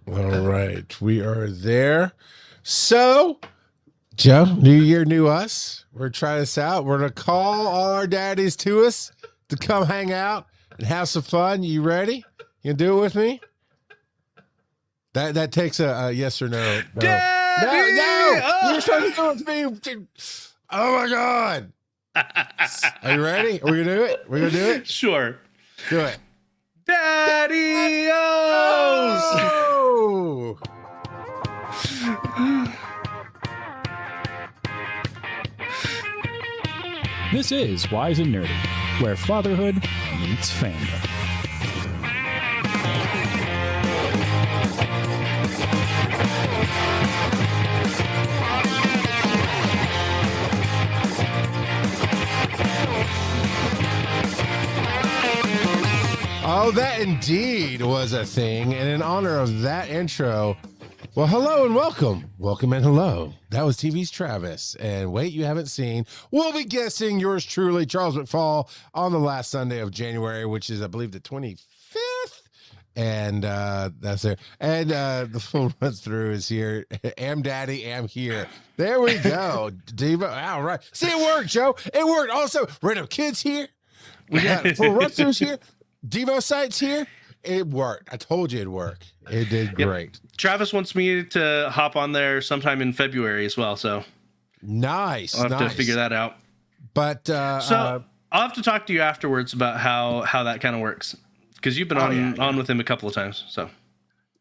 All right, we are there. So, Joe, new year, new us. We're trying this out. We're gonna call all our daddies to us to come hang out and have some fun. You ready? You can do it with me. That takes a yes or no. No, Daddy! no, no. Oh! You're trying to do it with me. Oh my God. Are you ready? Are we gonna do it? We're gonna do it. Sure. Do it. Daddy-O's! Oh! This is Wise and Nerdy, where fatherhood meets fandom. Oh, that indeed was a thing. And in honor of that intro, well, hello and welcome. Welcome and hello. That was TV's Travis. And wait, you haven't seen. We'll be guessing yours truly, Charles McFall, on the last Sunday of January, which is, I believe, the 25th. And that's there. And the full run through is here. Am Daddy, am here. There we go. Diva. All right. See, it worked, Joe. It worked. Also, random kids here. We got full run throughs here. Devo sites here. It worked. I told you it'd work. It did great. Travis wants me to hop on there sometime in February as well, so Nice. I'll have to figure that out. But So I'll have to talk to you afterwards about how that kind of works, because you've been on with him a couple of times. So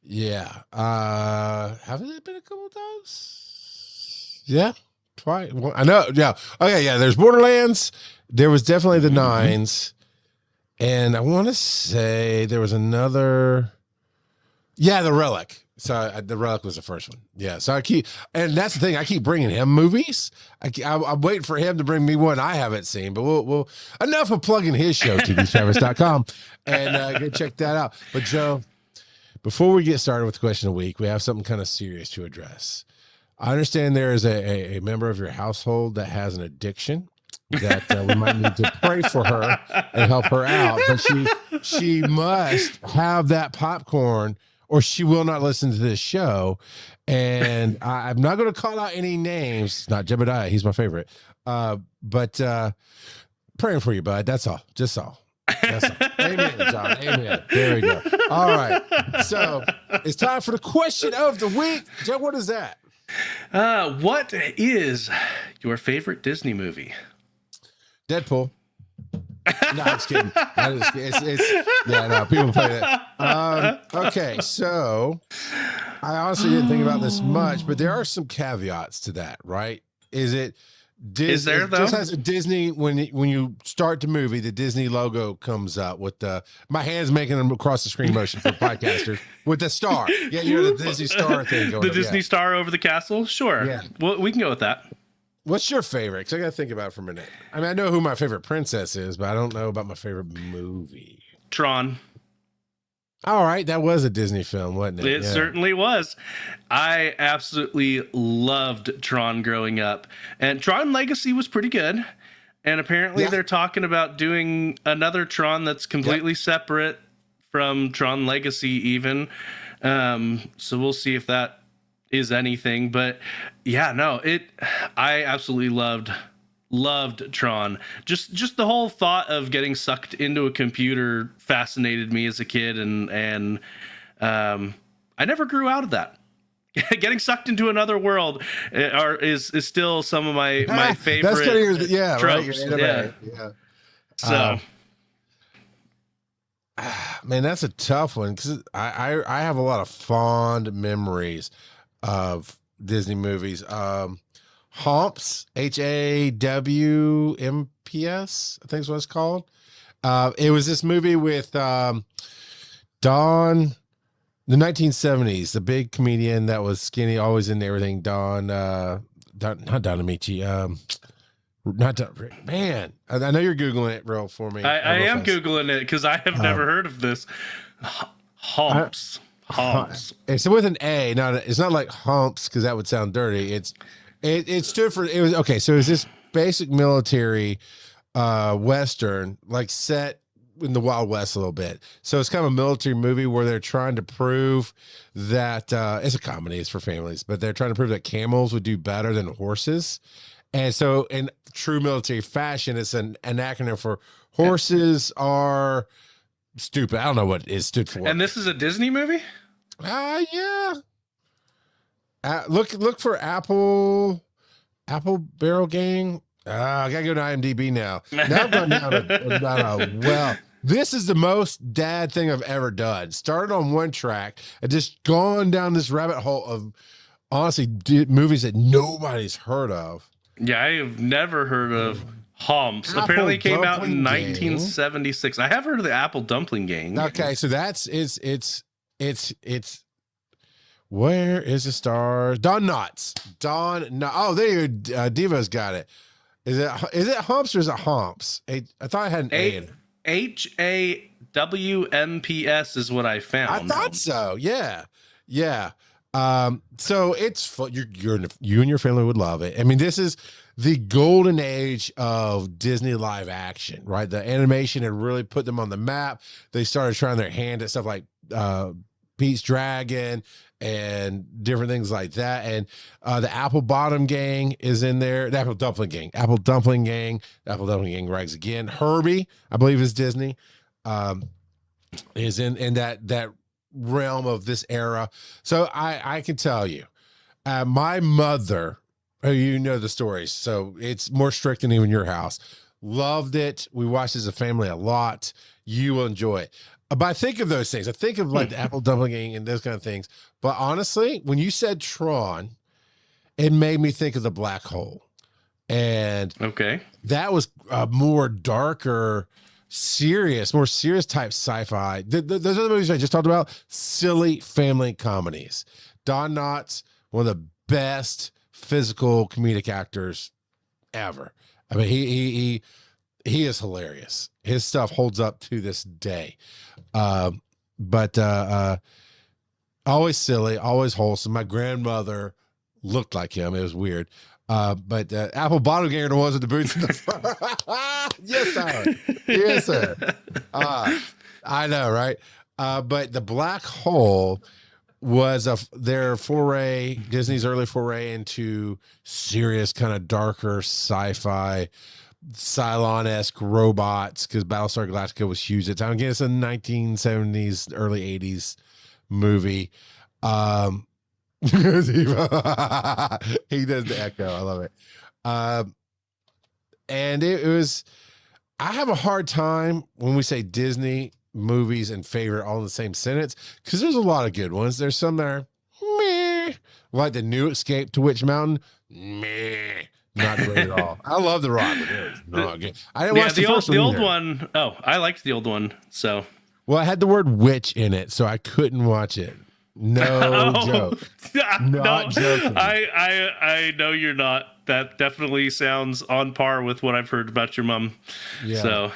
yeah. Haven't it been a couple of times? Yeah. Twice. Well, I know. Yeah. Okay. Yeah. There's Borderlands. There was definitely the Nines. And I want to say there was another. Yeah, the Relic. So the Relic was the first one. Yeah. So and that's the thing. I keep bringing him movies. I'm waiting for him to bring me one I haven't seen. But we'll enough of plugging his show, tvtravis.com, and go check that out. But Joe, before we get started with the question of the week, we have something kind of serious to address. I understand there is a member of your household that has an addiction that we might need to pray for her and help her out, but she must have that popcorn or she will not listen to this show. And I'm not going to call out any names. Not Jebediah, he's my favorite. But praying for you, bud. That's all. Just all. That's all. Amen, John. Amen. There we go. All right. So it's time for the question of the week. Joe, what is that? what is your favorite Disney movie? Deadpool. No, I'm just kidding. Yeah, no, people play that. Okay, so I honestly didn't think about this much, but there are some caveats to that, right? Is there though? Just has a Disney when you start the movie, the Disney logo comes up with my hands making them across the screen motion for podcasters with the star. Yeah, you know the Disney star thing going. The Disney star over the castle. Sure. Yeah. Well, we can go with that. What's your favorite? Because I got to think about it for a minute. I mean, I know who my favorite princess is, but I don't know about my favorite movie. Tron. All right. That was a Disney film, wasn't it? It certainly was. I absolutely loved Tron growing up. And Tron Legacy was pretty good. And apparently they're talking about doing another Tron that's completely separate from Tron Legacy even. So we'll see if that is anything, but yeah, no, I absolutely loved Tron. Just the whole thought of getting sucked into a computer fascinated me as a kid, and I never grew out of that. Getting sucked into another world is still some of my favorite. That's kind of tropes. Right? Yeah. So. Man, that's a tough one because I have a lot of fond memories of Disney movies. Hawmps, Hawmps, I think is what it's called. It was this movie with Don, the 1970s, the big comedian that was skinny, always into everything. Not Don Amici. Not Don, man. I know you're Googling it real for me. I am Googling it because I have never heard of this. Hawmps. Hawmps. It's with an A, it's not like humps because that would sound dirty. It stood for it was okay. So it was this basic military Western, like set in the Wild West a little bit. So it's kind of a military movie where they're trying to prove that it's a comedy, it's for families, but they're trying to prove that camels would do better than horses. And so in true military fashion, it's an acronym for horses are stupid. I don't know what it stood for. And this is a Disney movie? Yeah. Look for Apple Barrel Gang. I gotta go to IMDb now. Now I've gone down a well. This is the most dad thing I've ever done. Started on one track and just gone down this rabbit hole of honestly movies that nobody's heard of. Yeah, I have never heard of Hawmps. Apple Apparently it came out in Dumpling 1976. I have heard of the Apple Dumpling Gang. Okay, so it's where is the star? Don Knotts. Oh, there you go. Diva's got it. Is it Hawmps or is it Hawmps? I thought I had an A in it. HAWMPS is what I found. I thought so. Yeah. So it's fun. You and your family would love it. I mean, this is the golden age of Disney live action, right? The animation had really put them on the map. They started trying their hand at stuff like Pete's Dragon and different things like that. And the Apple Bottom Gang is in there. The Apple Dumpling Gang. The Apple Dumpling Gang rides again. Herbie, I believe, is Disney. Is in that realm of this era. So I can tell you, my mother, you know the stories, so it's more strict than even your house, loved it. We watched as a family a lot. You will enjoy it. But I think of those things. I think of like the Apple Dumpling Gang and those kind of things. But honestly, when you said Tron, it made me think of the Black Hole. And that was a more darker, more serious type sci-fi. Those other movies I just talked about, silly family comedies. Don Knotts, one of the best physical comedic actors ever. I mean, he is hilarious. His stuff holds up to this day. But always silly, always wholesome. My grandmother looked like him. It was weird. But Apple Bottom Gang are the ones with the boots in the front. Yes, sir. I know, right? But the Black Hole was their foray, Disney's early foray into serious, kind of darker sci-fi, Cylon-esque robots, because Battlestar Galactica was huge at the time. Again, it's a 1970s, early 80s movie. He does the echo. I love it. And it was, I have a hard time when we say Disney movies and favorite all in the same sentence, because there's a lot of good ones. There's some that are meh, like the new Escape to Witch Mountain. Meh. Not great at all. I love The Rock, but it was not good. I didn't watch the first one. The old one. Oh, I liked the old one. So, well, I had the word witch in it, so I couldn't watch it. No joke. Not joking. I know you're not. That definitely sounds on par with what I've heard about your mom. Yeah. So,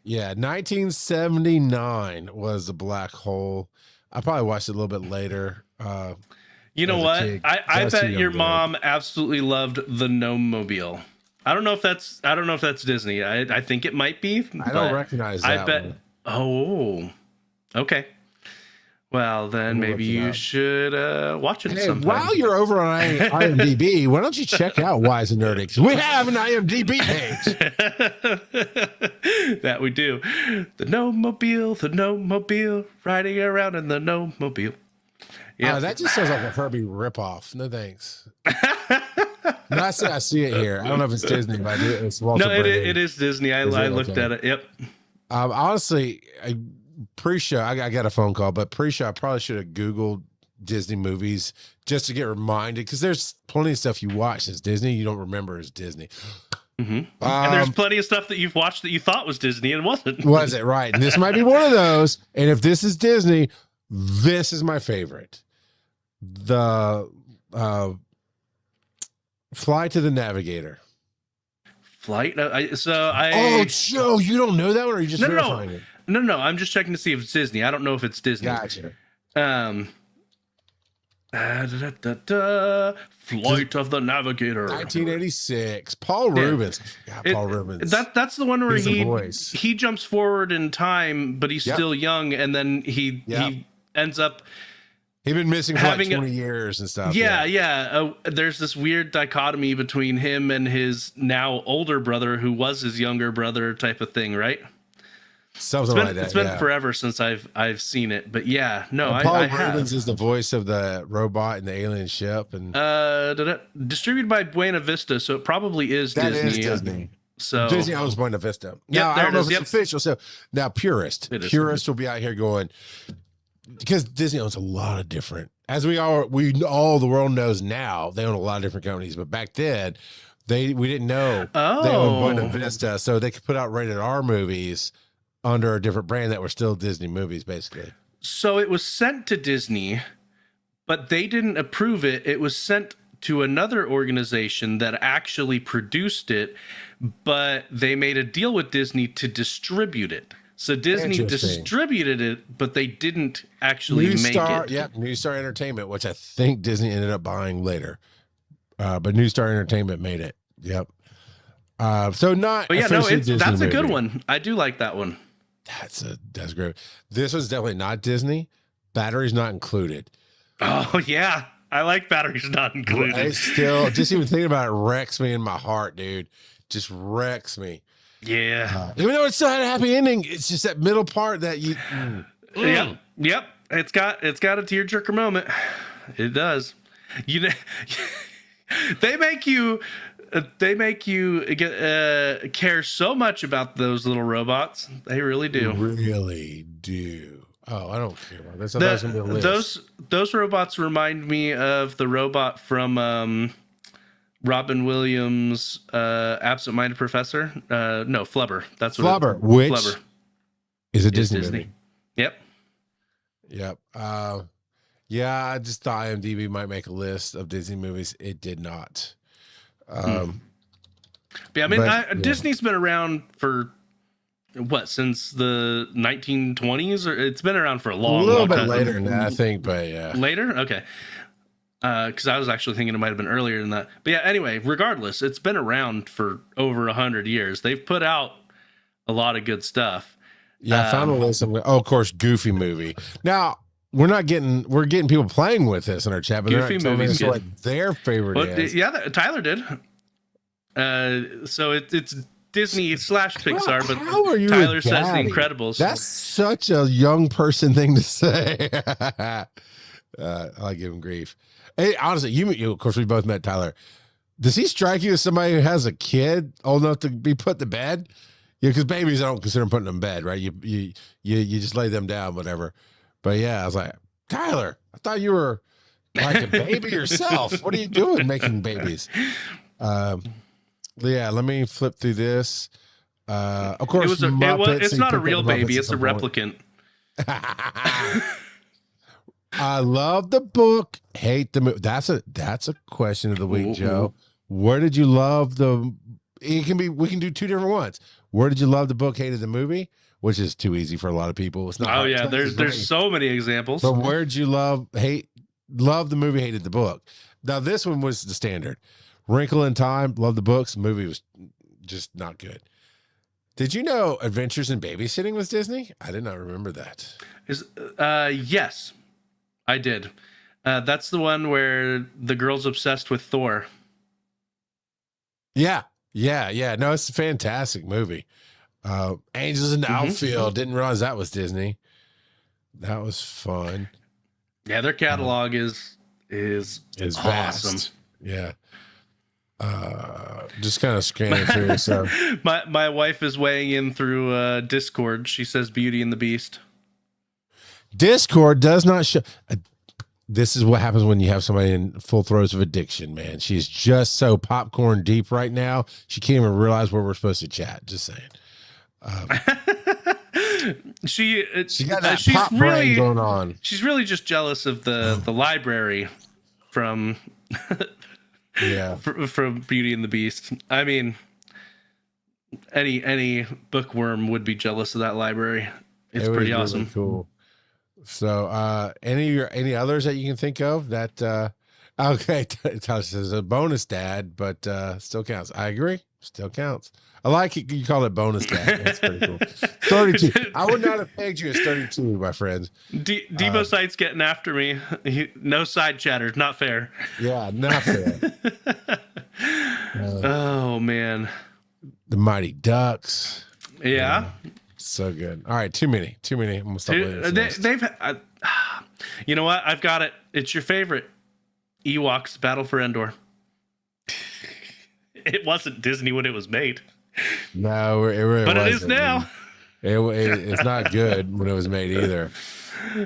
yeah, 1979 was The Black Hole. I probably watched it a little bit later. You know what? I bet your mom absolutely loved the Gnome Mobile. I don't know if that's Disney. I think it might be. I don't recognize that. I bet. One. Oh, okay. Well, then maybe you should watch it sometime. While you're over on IMDb, why don't you check out Wise and Nerdy? Because we have an IMDb page. That we do. The Gnome Mobile, riding around in the Gnome Mobile. Yeah, that just sounds like a Herbie ripoff. No thanks. No, I see it here. I don't know if it's Disney, but it's Walter. No, it is Disney. I looked at it. Yep. Honestly, pre-show, I got a phone call, but pre-show, I probably should have Googled Disney movies just to get reminded, because there's plenty of stuff you watch as Disney you don't remember as Disney. Mm-hmm. And there's plenty of stuff that you've watched that you thought was Disney and wasn't. Was it? Right. And this might be one of those. And if this is Disney, this is my favorite. The Fly to the Navigator. Flight? Oh, Joe, you don't know that one, or are you just verifying it? No. I'm just checking to see if it's Disney. I don't know if it's Disney. Gotcha. Flight of the Navigator. 1986. Paul Yeah. Rubens. God, Paul Rubens. That's the one where He's the voice. he jumps forward in time, but he's still young, and then he ends up he's been missing for like 20 years and stuff. There's this weird dichotomy between him and his now older brother, who was his younger brother, type of thing, right? Something like that. It's been forever since I've seen it, but Paul Rubens is the voice of the robot in the alien ship, and distributed by Buena Vista, so it probably is that Disney. Is Disney. So Disney owns Buena Vista. Now I don't know if it's official. So now Purist will be out here going, because Disney owns a lot of different, as all the world knows now, they own a lot of different companies, but back then we didn't know they owned Buena Vista, so they could put out rated R movies under a different brand that were still Disney movies, basically. So it was sent to Disney, but they didn't approve it. It was sent to another organization that actually produced it, but they made a deal with Disney to distribute it. So Disney distributed it, but they didn't actually make it. Yeah, New Star Entertainment, which I think Disney ended up buying later. But New Star Entertainment made it. Yep. So not. But that's a good one. I do like that one. That's great. This was definitely not Disney. Batteries not included. Oh yeah, I like batteries not included. I still just even thinking about it wrecks me in my heart, dude. Just wrecks me. Yeah. Even though it still had a happy ending, it's just that middle part that you. Yep. It's got a tearjerker moment. It does. They make you get care so much about those little robots. They really do. Really do. Oh, I don't care about this. Those robots remind me of the robot from Robin Williams' Absent-Minded Professor. No, Flubber. That's what Flubber, Flubber is a Disney movie. Yep. Yeah, I just thought IMDb might make a list of Disney movies. It did not. Disney's been around for since the 1920s, or it's been around for a little bit time. Later than that, I think, but yeah, later. Okay, because I was actually thinking it might have been earlier than that. But yeah, anyway, regardless, it's been around for over 100 years. They've put out a lot of good stuff. Yeah, I found a list of of course, Goofy movie. Now we're getting people playing with this in our chat, but Goofy movies what their favorite is. Yeah, Tyler did. So it's Disney / Pixar, but Tyler says The Incredibles. That's such a young person thing to say. I give him grief. Hey, honestly, you of course we both met Tyler. Does he strike you as somebody who has a kid old enough to be put to bed? Yeah, because babies, I don't consider putting them in bed, right? You just lay them down, whatever. But yeah, I was like, Tyler, I thought you were like a baby yourself. What are you doing making babies? Yeah, let me flip through this. Of course, it's not a real baby; it's a replicant. I love the book, hate the movie. That's a question of the week, Joe. Where did you love the? We can do two different ones. Where did you love the book, hated the movie? Which is too easy for a lot of people. It's not. Oh yeah, there's so many examples. But where did you love the movie, hated the book? Now this one was the standard. Wrinkle in Time, love the books. The movie was just not good. Did you know Adventures in Babysitting was Disney? I did not remember that. Yes, I did. That's the one where the girl's obsessed with Thor. Yeah. No, it's a fantastic movie. Angels in the Outfield. Didn't realize that was Disney. That was fun. Yeah, their catalog is vast. Awesome. Yeah. Just kind of scanning through. So my wife is weighing in through Discord. She says Beauty and the Beast. Discord does not show. This is what happens when you have somebody in full throes of addiction, man. She's just so popcorn deep right now. She can't even realize where we're supposed to chat. Just saying. She got that pop brain going on. She's really just jealous of the library from from Beauty and the Beast. I mean, any bookworm would be jealous of that library. It's pretty awesome. Really cool. So, any others that you can think of that? Okay, Tyler says a bonus dad, but still counts. I agree, still counts. I like it. You call it bonus dad. That's pretty cool. 32. I would not have pegged you as 32, my friend. Devo Sight's getting after me. No side chatter. Not fair. Yeah, not fair. Oh man, the Mighty Ducks. Yeah. So good. All right, too many. I'm gonna stop you know what? I've got it. It's your favorite. Ewoks Battle for Endor. It wasn't Disney when it was made. No, but it is now. It's not good when it was made either.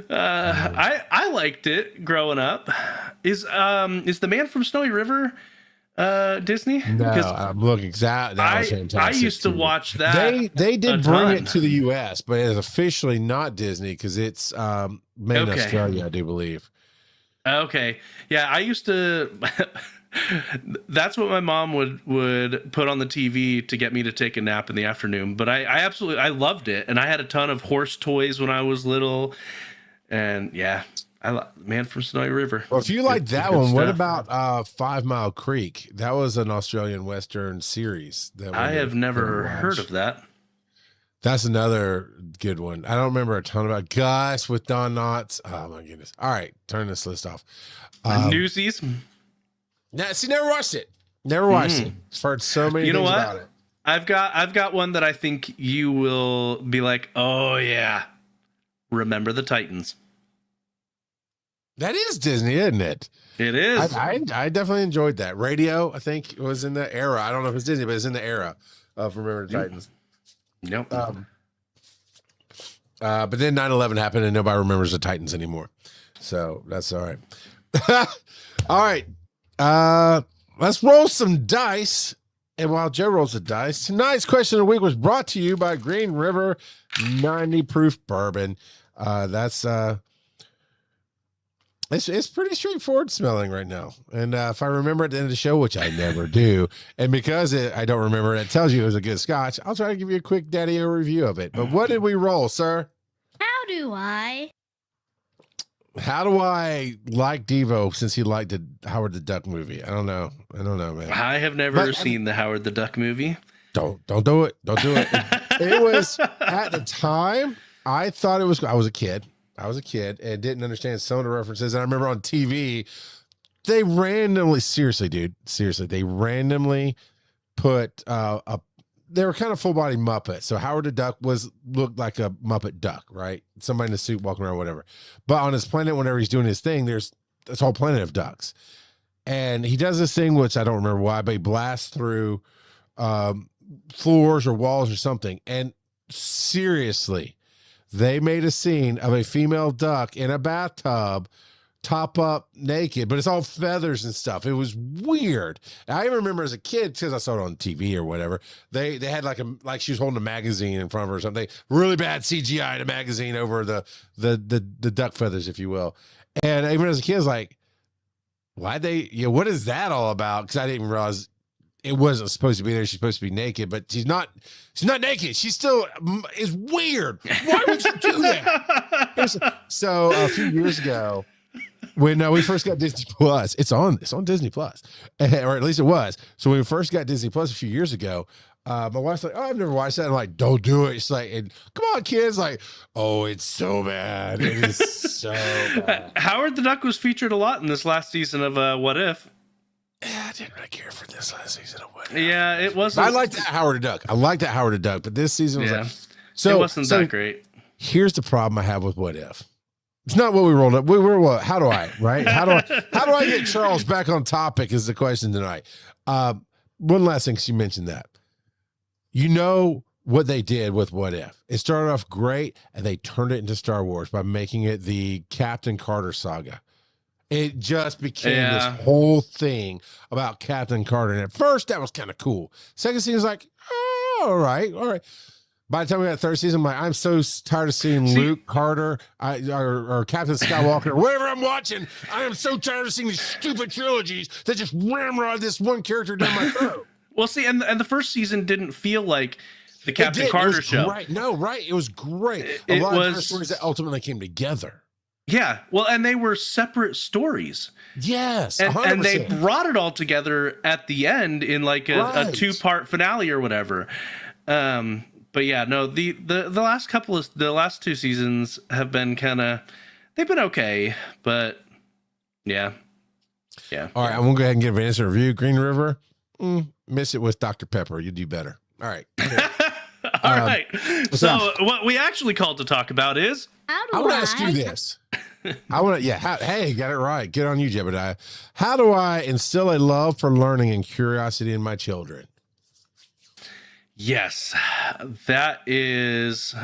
I liked it growing up. Is the Man from Snowy River Disney? No, I'm looking. That was fantastic. I used to watch that. They did bring it to the U.S., but it is officially not Disney because it's made in Australia, I do believe. Okay, yeah, I used to. That's what my mom would put on the TV to get me to take a nap in the afternoon. But I loved it, and I had a ton of horse toys when I was little, and yeah. Man from Snowy River. Well, if you like that one, what about 5 Mile Creek? That was an Australian Western series. I have never heard of that. That's another good one. I don't remember a ton about Gus with Don Knotts. Oh my goodness! All right, turn this list off. Newsies. Never watched it. Never watched it. I've heard so many things about it. I've got one that I think you will be like, oh yeah. Remember the Titans. That is Disney, isn't it? It is. I definitely enjoyed that. Radio, I think, was in the era. I don't know if it's Disney, but it's in the era of Remember the Titans. Nope. But then 9/11 happened and nobody remembers the Titans anymore. So that's all right. All right. Let's roll some dice. And while Joe rolls the dice, tonight's question of the week was brought to you by Green River 90 proof bourbon. It's pretty straightforward smelling right now. And if I remember at the end of the show, which I never do, and because I don't remember, it tells you it was a good scotch, I'll try to give you a quick daddy-o review of it. But what did we roll, sir? How do I like Devo since he liked the Howard the Duck movie? I don't know, man. I have never seen the Howard the Duck movie. Don't do it. Don't do it. It was, at the time, I thought it was, I was a kid and didn't understand some of the references. And I remember on TV, they randomly, seriously, they randomly put they were kind of full body Muppet. So Howard the Duck looked like a Muppet duck, right? Somebody in a suit walking around, whatever. But on his planet, whenever he's doing his thing, there's this whole planet of ducks. And he does this thing, which I don't remember why, but he blasts through floors or walls or something. And seriously, they made a scene of a female duck in a bathtub, top up naked, but it's all feathers and stuff. It was weird. I even remember as a kid, because I saw it on TV or whatever, they had like she was holding a magazine in front of her or something. Really bad CGI in a magazine over the duck feathers, if you will. And even as a kid, I was like, what is that all about? Because I didn't even realize it wasn't supposed to be there. She's supposed to be naked, but she's not naked. She still is weird. Why would you do that? So a few years ago, when we first got Disney Plus, it's on Disney Plus, or at least it was. So when we first got Disney Plus a few years ago, my wife's like, "Oh, I've never watched that." I'm like, "Don't do it." She's like, "Come on, kids!" Like, "Oh, it's so bad. It is so bad." Howard the Duck was featured a lot in this last season of What If. Yeah, I didn't really care for this last season of What If. Yeah, it wasn't. I like that Howard the Duck. But this season was it wasn't that great. Here's the problem I have with What If. It's not what we rolled up. We were what? How do I? Right? How do I get Charles back on topic? Is the question tonight. One last thing, because you mentioned that. You know what they did with What If? It started off great, and they turned it into Star Wars by making it the Captain Carter saga. It just became this whole thing about Captain Carter. And at first, that was kind of cool. Second season was like, oh, all right. By the time we got the third season, I'm so tired of seeing Luke Carter or Captain Skywalker or whatever I'm watching. I am so tired of seeing these stupid trilogies that just ramrod this one character down my throat. Well, see, and the first season didn't feel like the Captain Carter show. Right. No, right. It was great. A lot of stories that ultimately came together. Yeah, well, and they were separate stories. Yes, And they 100%. brought it all together at the end in like a Right. 2-part finale or whatever. But yeah, no, the last 2 seasons have been they've been okay, but yeah. All right, I'm gonna go ahead and give an instant review. Green River, miss it with Dr. Pepper. You do better. All right. All right. So what we actually called to talk about is How do I want to ask you this. Hey, got it right. Good on you, Jebediah. How do I instill a love for learning and curiosity in my children? Yes, that is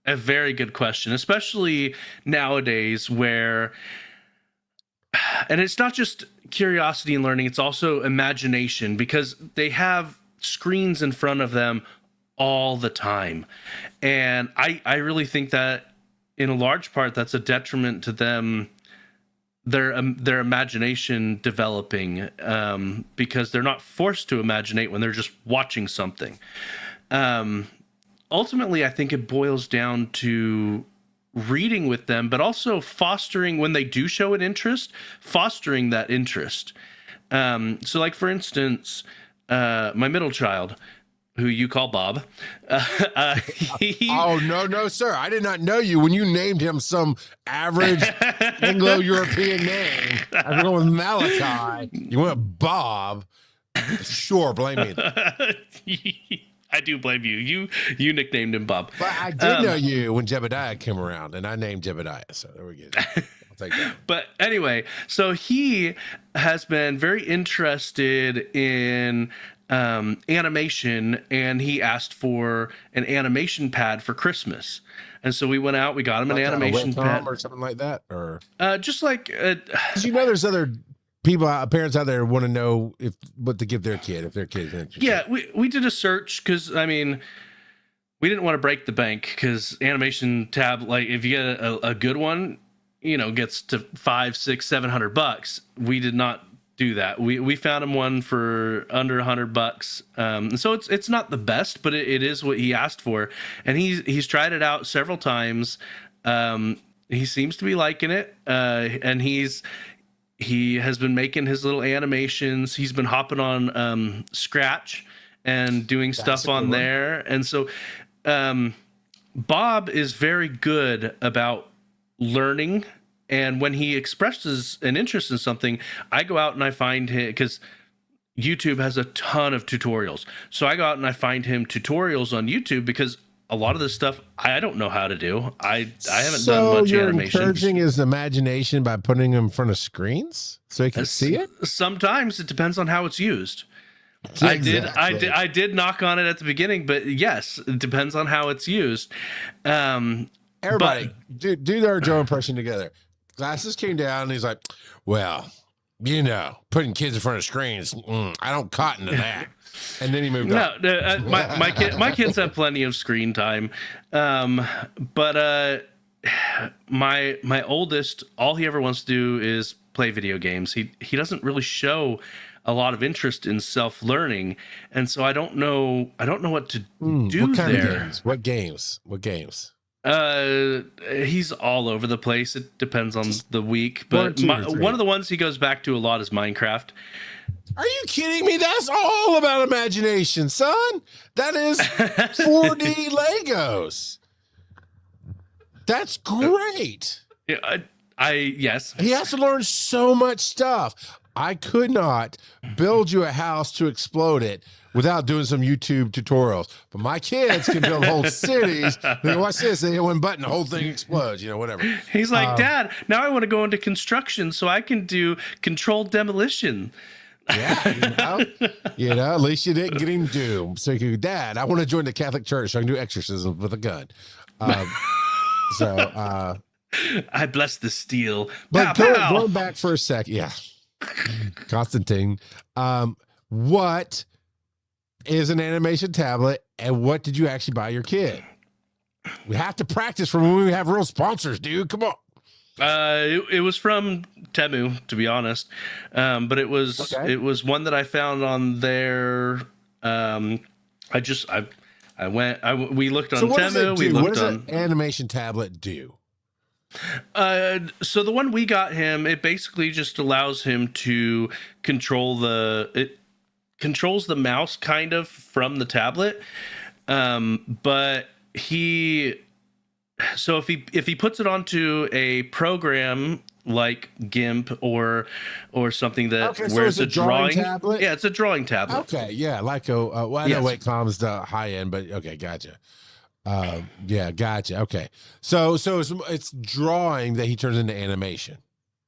a very good question, especially nowadays where, and it's not just curiosity and learning, it's also imagination, because they have screens in front of them all the time. And I really think that in a large part, that's a detriment to them, their imagination developing, because they're not forced to imaginate when they're just watching something. Ultimately, I think it boils down to reading with them, but also fostering, when they do show an interest, fostering that interest. So like, for instance, my middle child, who you call Bob, Oh, no, sir. I did not know you when you named him some average Anglo-European name. I go with Malachi. You went Bob. Sure, blame me. I do blame you. You nicknamed him Bob. But I did know you when Jebediah came around, and I named Jebediah. So there we go. I'll take that. But anyway, so he has been very interested in animation, and he asked for an animation pad for Christmas. And so we went out, we got him an animation pad or something like that, or just like 'cause there's other people, parents out there want to know what to give their kid if their kid's interested. Yeah, we did a search, because I mean, we didn't want to break the bank, because animation tab, like if you get a good one, gets to $500, $600, $700. We did not do that. We found him one for under $100. And so it's not the best, but it is what he asked for, and he's tried it out several times. He seems to be liking it, and he has been making his little animations. He's been hopping on Scratch and doing stuff on there. And so Bob is very good about learning. And when he expresses an interest in something, I go out and I find him, because YouTube has a ton of tutorials. So I go out and I find him tutorials on YouTube, because a lot of this stuff I don't know how to do. I haven't done much animation. So you're encouraging his imagination by putting him in front of screens so he can see it? Sometimes it depends on how it's used. Exactly. I did knock on it at the beginning, but yes, it depends on how it's used. Everybody, do their Joe impression together. Glasses came down, and he's like, well, putting kids in front of screens, I don't cotton to that. And then he moved on. No, my kids have plenty of screen time. But my oldest, all he ever wants to do is play video games. He doesn't really show a lot of interest in self-learning, and so I don't know what to do what kind there. Of games? What games? He's all over the place. It depends on the week, but one of the ones he goes back to a lot is Minecraft. Are you kidding me? That's all about imagination, son. That is 4D Legos. That's great. Yeah, yes. He has to learn so much stuff. I could not build you a house to explode it without doing some YouTube tutorials. But my kids can build whole cities. They watch this, they hit one button, the whole thing explodes, whatever. He's like, Dad, now I want to go into construction so I can do controlled demolition. Yeah, at least you didn't get him doomed. So you go, Dad, I want to join the Catholic Church so I can do exorcisms with a gun. I bless the steel. But pow, pow. going back for a sec, Constantine, what is an animation tablet, and what did you actually buy your kid? We have to practice for when we have real sponsors, dude. Come on. It was from Temu, to be honest, but it was one that I found on their. We looked on Temu. What does an animation tablet do? So the one we got him, it basically just allows him to it controls the mouse kind of from the tablet. But if he puts it onto a program like GIMP or something that where it's a drawing tablet. Yeah, it's a drawing tablet. Okay, yeah, like well, I know Wacom's the high end, but okay, gotcha. Yeah, gotcha. Okay, so it's drawing that he turns into animation.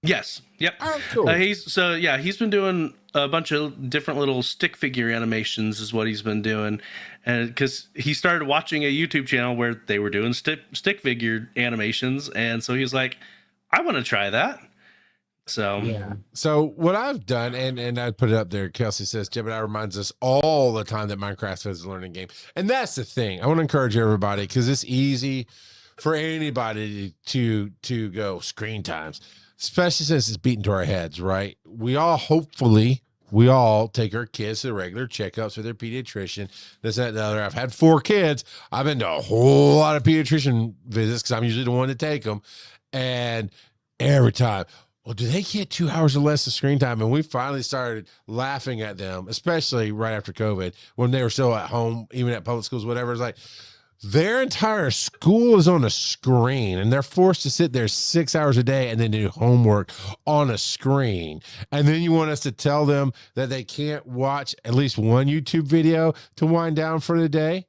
Yes. Yep. Oh, cool. He's been doing a bunch of different little stick figure animations is what he's been doing. And because he started watching a YouTube channel where they were doing stick figure animations. And so he was like, I want to try that. So, yeah. So what I've done, and I put it up there, Kelsey says, Jebediah reminds us all the time that Minecraft is a learning game. And that's the thing. I want to encourage everybody because it's easy for anybody to go screen times, especially since it's beaten to our heads, right? We all take our kids to regular checkups with their pediatrician, this, that, and the other. I've had 4 kids. I've been to a whole lot of pediatrician visits because I'm usually the one to take them. And every time, well, do they get 2 hours or less of screen time? And we finally started laughing at them, especially right after COVID, when they were still at home, even at public schools, whatever. It's like, their entire school is on a screen and they're forced to sit there 6 hours a day and then do homework on a screen. And then you want us to tell them that they can't watch at least one YouTube video to wind down for the day?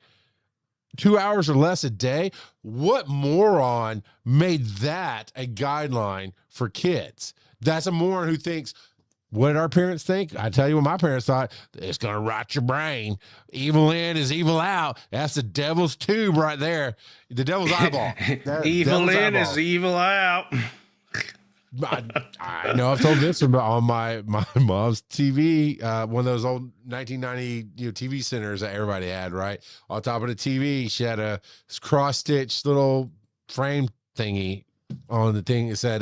2 hours or less a day? What moron made that a guideline for kids? That's a moron who thinks, what did our parents think? I tell you what my parents thought. It's going to rot your brain. Evil in is evil out. That's the devil's tube right there. The devil's eyeball. Evil in is evil out. I know I've told this on my mom's TV, one of those old 1990 TV centers that everybody had, right? On top of the TV, she had a cross-stitched little frame thingy on the thing. It said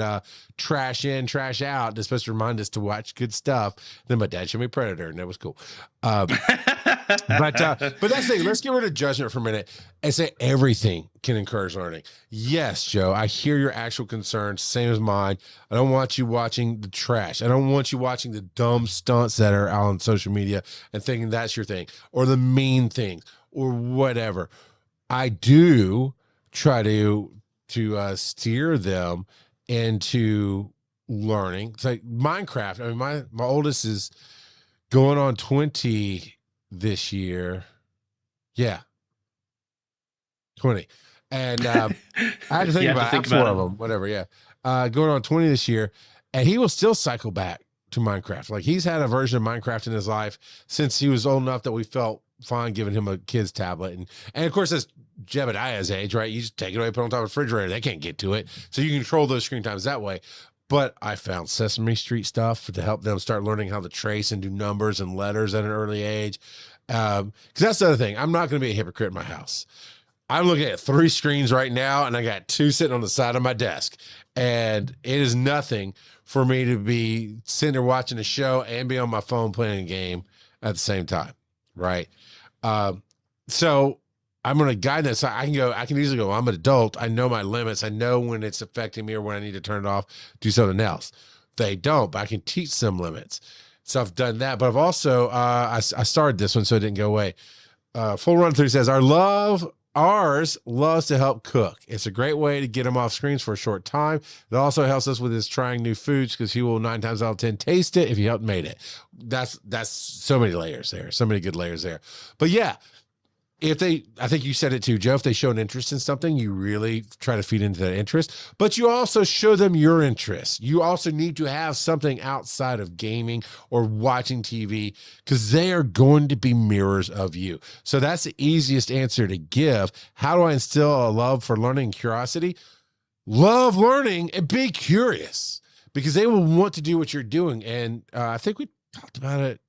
trash in, trash out. It's supposed to remind us to watch good stuff. Then my dad showed me Predator, and that was cool. But that's the thing. Let's get rid of judgment for a minute and say everything can encourage learning. Yes, Joe, I hear your actual concerns, same as mine. I don't want you watching the trash. I don't want you watching the dumb stunts that are out on social media and thinking that's your thing, or the mean things, or whatever. I do try to steer them into learning. It's like Minecraft. I mean, my oldest is going on 20 this year. Yeah. 20. And I had to think about it. 4 of them, whatever. Yeah. Going on 20 this year. And he will still cycle back to Minecraft. Like, he's had a version of Minecraft in his life since he was old enough that we felt fine giving him a kid's tablet. And of course, that's Jebediah's age, right? You just take it away, put it on top of the refrigerator. They can't get to it. So you can control those screen times that way. But I found Sesame Street stuff to help them start learning how to trace and do numbers and letters at an early age. Because that's the other thing. I'm not going to be a hypocrite in my house. I'm looking at 3 screens right now, and I got 2 sitting on the side of my desk. And it is nothing for me to be sitting there watching a show and be on my phone playing a game at the same time, right? So I'm going to guide this. So I can easily go, I'm an adult. I know my limits. I know when it's affecting me or when I need to turn it off, do something else. They don't, but I can teach them limits. So I've done that, but I've also, I started this one so it didn't go away. Full Run Through says, ours loves to help cook. It's a great way to get him off screens for a short time. It also helps us with his trying new foods because he will 9 times out of 10 taste it if you helped made it. That's so many layers there. So many good layers there. But yeah, I think you said it too, Joe, if they show an interest in something, you really try to feed into that interest, but you also show them your interest. You also need to have something outside of gaming or watching TV because they are going to be mirrors of you. So that's the easiest answer to give. How do I instill a love for learning and curiosity? Love learning and be curious because they will want to do what you're doing. And I think we talked about it.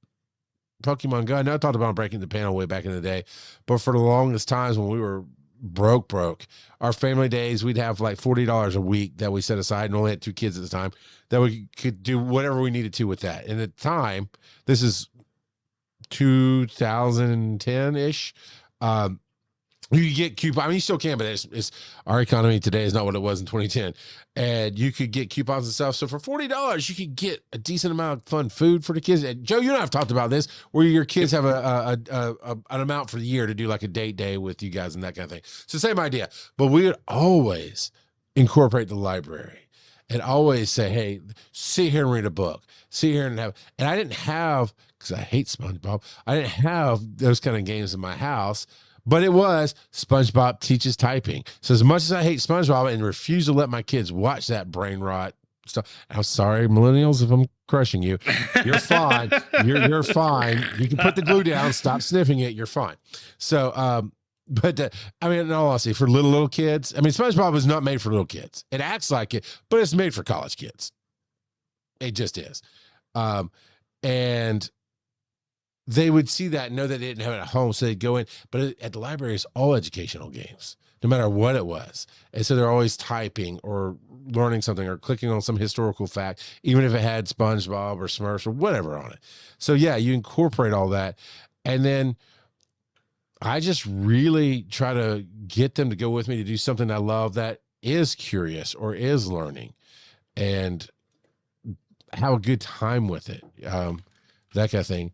Pokemon Go. I know I talked about breaking the panel way back in the day, but for the longest times when we were broke, our family days, we'd have like $40 a week that we set aside and only had 2 kids at the time that we could do whatever we needed to with that. And at the time, this is 2010 ish. You get coupons. I mean, you still can, but it's our economy today is not what it was in 2010. And you could get coupons and stuff. So for $40, you could get a decent amount of fun food for the kids. And Joe, you and I have talked about this, where your kids have an amount for the year to do like a date day with you guys and that kind of thing. So same idea, but we would always incorporate the library and always say, hey, sit here and read a book. Sit here and have. And I didn't have, because I hate SpongeBob, I didn't have those kind of games in my house. But it was SpongeBob Teaches Typing. So as much as I hate SpongeBob and refuse to let my kids watch that brain rot stuff, I'm sorry, millennials, if I'm crushing you. You're fine. You're fine. You can put the glue down, stop sniffing it. You're fine. So, I mean, in all honesty, for little kids, I mean, SpongeBob is not made for little kids. It acts like it, but it's made for college kids. It just is. And they would see that and know that they didn't have it at home, so they'd go in. But at the library, it's all educational games, no matter what it was. And so they're always typing or learning something or clicking on some historical fact, even if it had SpongeBob or Smurfs or whatever on it. So, yeah, you incorporate all that. And then I just really try to get them to go with me to do something I love that is curious or is learning, and have a good time with it, that kind of thing.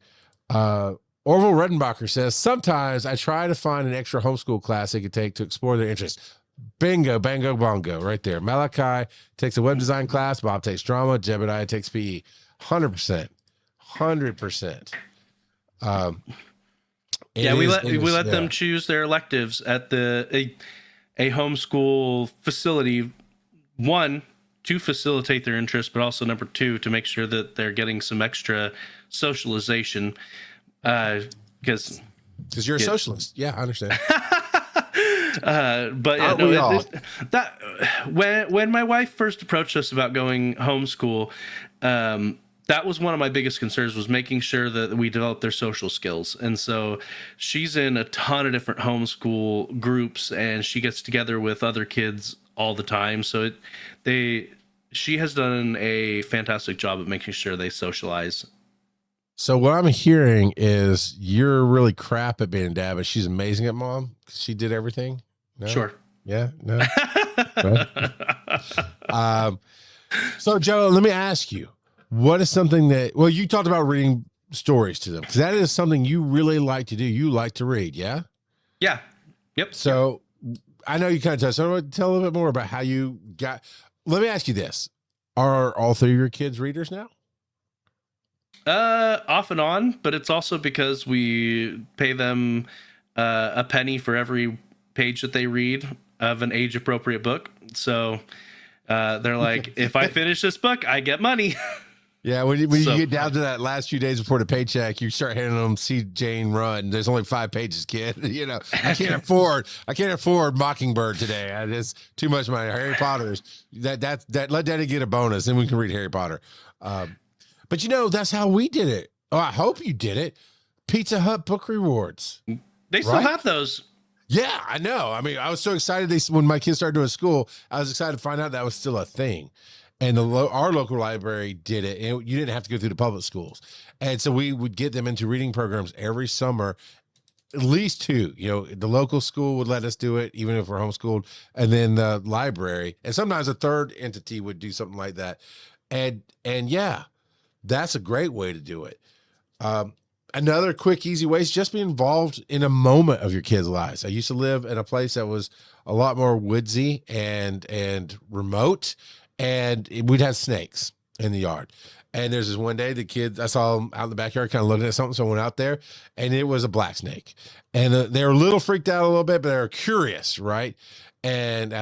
Orville Redenbacher says, sometimes I try to find an extra homeschool class they could take to explore their interests. Bingo, bango, bongo, right there. Malachi takes a web design class. Bob takes drama. Jebediah takes PE. 100%. 100%. Yeah, we let them choose their electives at a homeschool facility. One, to facilitate their interest, but also number two, to make sure that they're getting some extra socialization. Because you're a socialist. Yeah, I understand. But yeah, no, that when my wife first approached us about going homeschool, that was one of my biggest concerns, was making sure that we develop their social skills. And so she's in a ton of different homeschool groups, and she gets together with other kids all the time. So she has done a fantastic job at making sure they socialize. So what I'm hearing is you're really crap at being a dad, but she's amazing at mom. She did everything. No? Sure. Yeah. No. Right? So Joe, let me ask you, what is something that, well, you talked about reading stories to them, because that is something you really like to do. You like to read. Yeah. Yeah. Yep. So I know you kind of touched. So I want to tell a little bit more about how you got. Let me ask you this: are all three of your kids readers now? Off and on, but it's also because we pay them a penny for every page that they read of an age appropriate book. So they're like, if I finish this book, I get money. Yeah, when you get down to that last few days before the paycheck, you start handing them "See Jane Run." There's only 5 pages, kid. You know, I can't afford Mockingbird today. It's too much money. Harry Potter's that. Let Daddy get a bonus, and we can read Harry Potter. But you know, that's how we did it. Oh, I hope you did it. Pizza Hut book rewards. They still have those. Yeah, I know. I mean, I was so excited when my kids started doing school. I was excited to find out that was still a thing. And our local library did it, and you didn't have to go through the public schools. And so we would get them into reading programs every summer, at least 2. You know, the local school would let us do it, even if we're homeschooled, and then the library, and sometimes a third entity would do something like that. And yeah, that's a great way to do it. Another quick, easy way is just be involved in a moment of your kids' lives. I used to live in a place that was a lot more woodsy and remote. And we'd have snakes in the yard. And there's this one day, the kids, I saw them out in the backyard kind of looking at something. So I went out there, and it was a black snake. And they were a little freaked out a little bit, but they were curious, right? And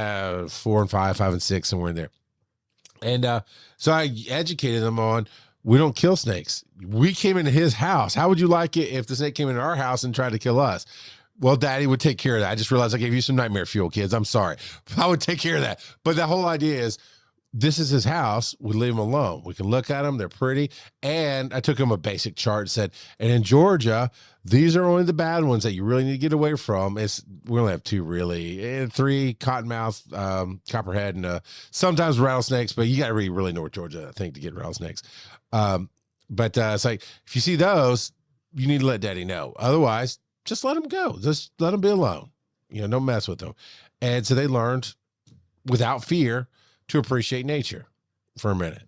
4 and 5 and 6, somewhere in there. And so I educated them on, we don't kill snakes. We came into his house. How would you like it if the snake came into our house and tried to kill us? Well, Daddy would take care of that. I just realized I gave you some nightmare fuel, kids. I'm sorry. I would take care of that. But the whole idea is, this is his house. We leave him alone. We can look at them. They're pretty. And I took him a basic chart and said, and in Georgia, these are only the bad ones that you really need to get away from. We only have 2 really, and 3 cottonmouth, copperhead, and sometimes rattlesnakes, but you got to really North Georgia, I think, to get rattlesnakes. But it's like, if you see those, you need to let Daddy know. Otherwise, just let them go. Just let them be alone. don't mess with them. And so they learned without fear to appreciate nature for a minute.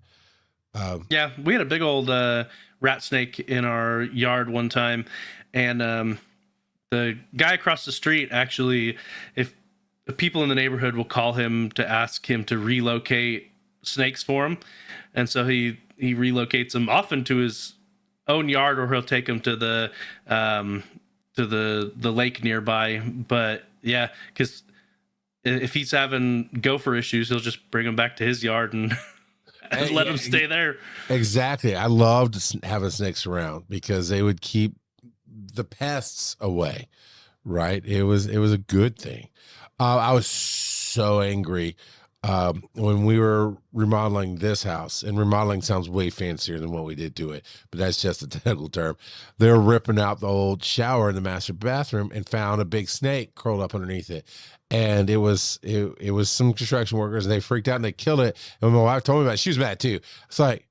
Yeah, we had a big old rat snake in our yard one time, and the guy across the street actually, if people in the neighborhood will call him to ask him to relocate snakes for him, and so he relocates them often to his own yard, or he'll take them to the lake nearby. But yeah, because if he's having gopher issues, he'll just bring them back to his yard and let them stay there. Exactly. I loved having snakes around because they would keep the pests away. Right. It was a good thing. I was so angry when we were remodeling this house, and remodeling sounds way fancier than what we did to it, but that's just a technical term. They were ripping out the old shower in the master bathroom and found a big snake curled up underneath it. And it was some construction workers, and they freaked out and they killed it. And my wife told me about it. She was mad too. It's like,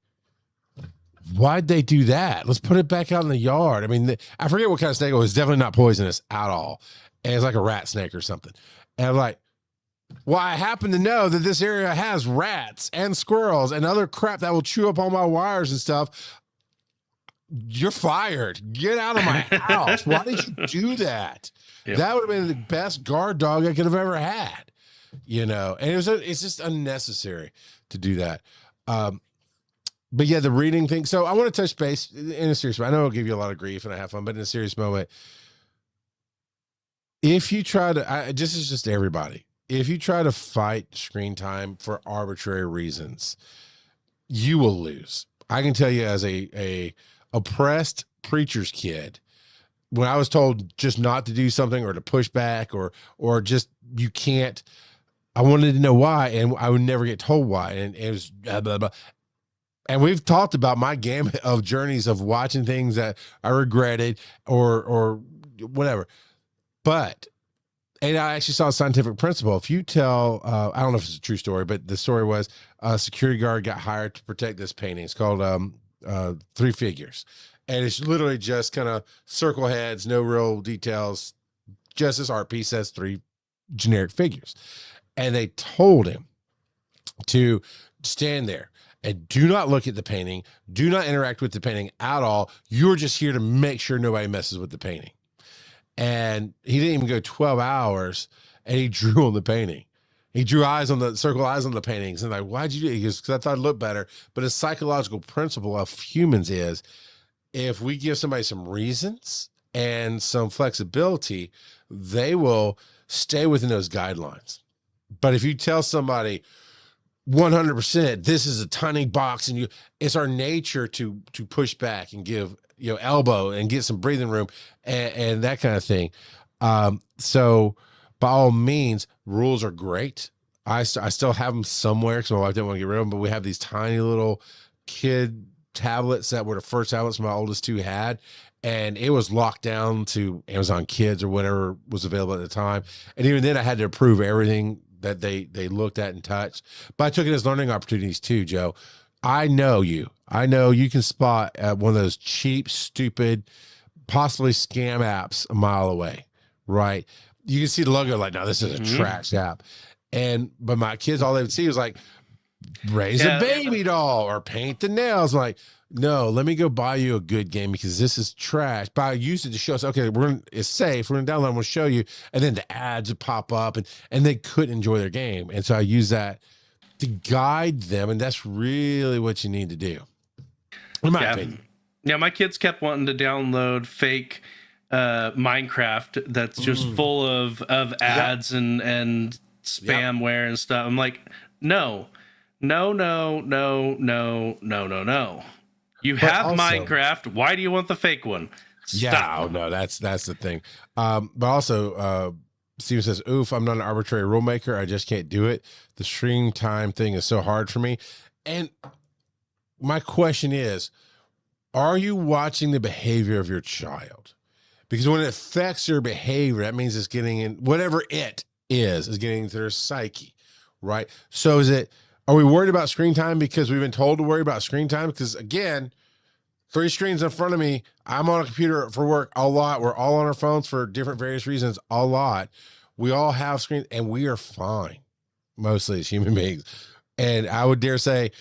why'd they do that? Let's put it back out in the yard. I mean, I forget what kind of snake it was. Definitely not poisonous at all. And it's like a rat snake or something. And I'm like, well, I happen to know that this area has rats and squirrels and other crap that will chew up all my wires and stuff. You're fired. Get out of my house. Why did you do that? Yep. That would have been the best guard dog I could have ever had, and it's just unnecessary to do that. But yeah, the reading thing. So I want to touch base in a serious moment. I know I'll give you a lot of grief and I have fun, but in a serious moment, if you try to, this is just everybody. If you try to fight screen time for arbitrary reasons, you will lose. I can tell you, as a oppressed preacher's kid, when I was told just not to do something or to push back or just you can't, I wanted to know why, and I would never get told why, and it was blah, blah, blah. And we've talked about my gamut of journeys of watching things that I regretted or whatever. But, and I actually saw a scientific principle. If you tell, I don't know if it's a true story, but the story was a security guard got hired to protect this painting. It's called Three Figures. And it's literally just kind of circle heads, no real details. Just this art piece has three generic figures. And they told him to stand there and do not look at the painting. Do not interact with the painting at all. You're just here to make sure nobody messes with the painting. And he didn't even go 12 hours and he drew on the painting. He drew circle eyes on the paintings. And like, why'd you do it? He goes, because I thought it looked better. But a psychological principle of humans is if we give somebody some reasons and some flexibility, they will stay within those guidelines. But if you tell somebody 100%, this is a tiny box, and it's our nature to push back and give elbow and get some breathing room and that kind of thing. So by all means, rules are great. I still have them somewhere because my wife didn't want to get rid of them, but we have these tiny little kid tablets that were the first tablets my oldest two had, and it was locked down to Amazon Kids or whatever was available at the time. And even then I had to approve everything that they looked at and touched. But I took it as learning opportunities too, Joe. I know you can spot one of those cheap, stupid, possibly scam apps a mile away, right? You can see the logo like, no, this is a trash app. But my kids, all they would see was like, raise a baby doll or paint the nails. I'm like, no, let me go buy you a good game because this is trash. But I used it to show us, okay, it's safe. We're going to download, I'm going to show you. And then the ads would pop up and they couldn't enjoy their game. And so I use that to guide them. And that's really what you need to do, in my opinion. Yeah, my kids kept wanting to download fake Minecraft that's just full of ads and spamware and stuff. I'm like, no. You have also, Minecraft. Why do you want the fake one? Stop. Yeah, oh, no, that's the thing. But also, Steven says, oof, I'm not an arbitrary rule maker. I just can't do it. The screen time thing is so hard for me. And my question is, are you watching the behavior of your child? Because when it affects your behavior, that means it's getting in, whatever it is getting into their psyche, right? So are we worried about screen time because we've been told to worry about screen time? Because again, 3 screens in front of me, I'm on a computer for work a lot. We're all on our phones for different various reasons a lot. We all have screens, and we are fine, mostly as human beings. And I would dare say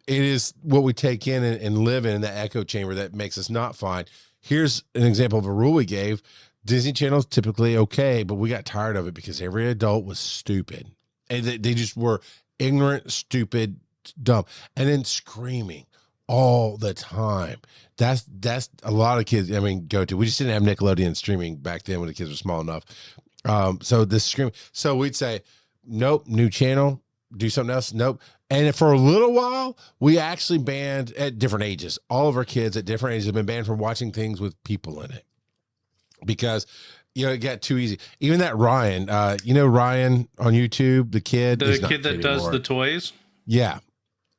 it is what we take in and live in the echo chamber that makes us not fine. Here's an example of a rule we gave. Disney Channel's typically okay, but we got tired of it because every adult was stupid. And they just were ignorant, stupid, dumb, and then screaming all the time. That's a lot of kids, go to. We just didn't have Nickelodeon streaming back then when the kids were small enough. So this scream. So we'd say, nope, new channel, do something else. Nope. And for a little while, we actually banned at different ages. All of our kids at different ages have been banned from watching things with people in it because, it got too easy. Even that Ryan, Ryan on YouTube, the kid that does the toys. Yeah.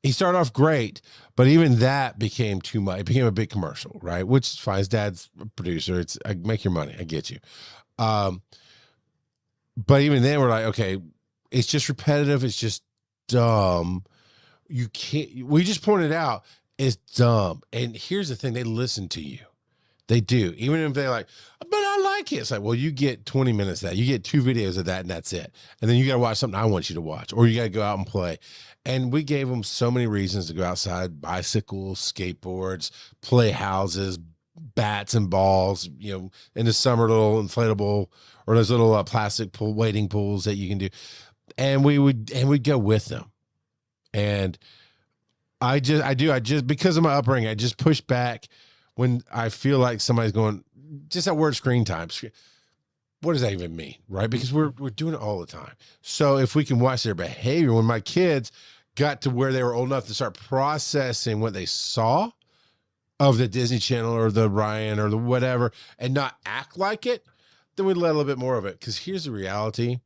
He started off great, but even that became too much. It became a big commercial, right? Which is fine. His dad's a producer. It's make your money. I get you. But even then we're like, okay, it's just repetitive. It's just dumb. We just pointed out it's dumb. And here's the thing. They listen to you. They do. Even if they're like, but I like it. It's like, well, you get 20 minutes of that. You get 2 videos of that and that's it. And then you got to watch something I want you to watch, or you got to go out and play. And we gave them so many reasons to go outside: bicycles, skateboards, play houses, bats and balls, in the summer, little inflatable or those little plastic wading pools that you can do. And we'd go with them. And I just, because of my upbringing, I just push back when I feel like somebody's going, just that word screen time. What does that even mean? Right? Because we're doing it all the time. So if we can watch their behavior, when my kids got to where they were old enough to start processing what they saw of the Disney Channel or the Ryan or the whatever, and not act like it, then we let a little bit more of it. Because here's the reality.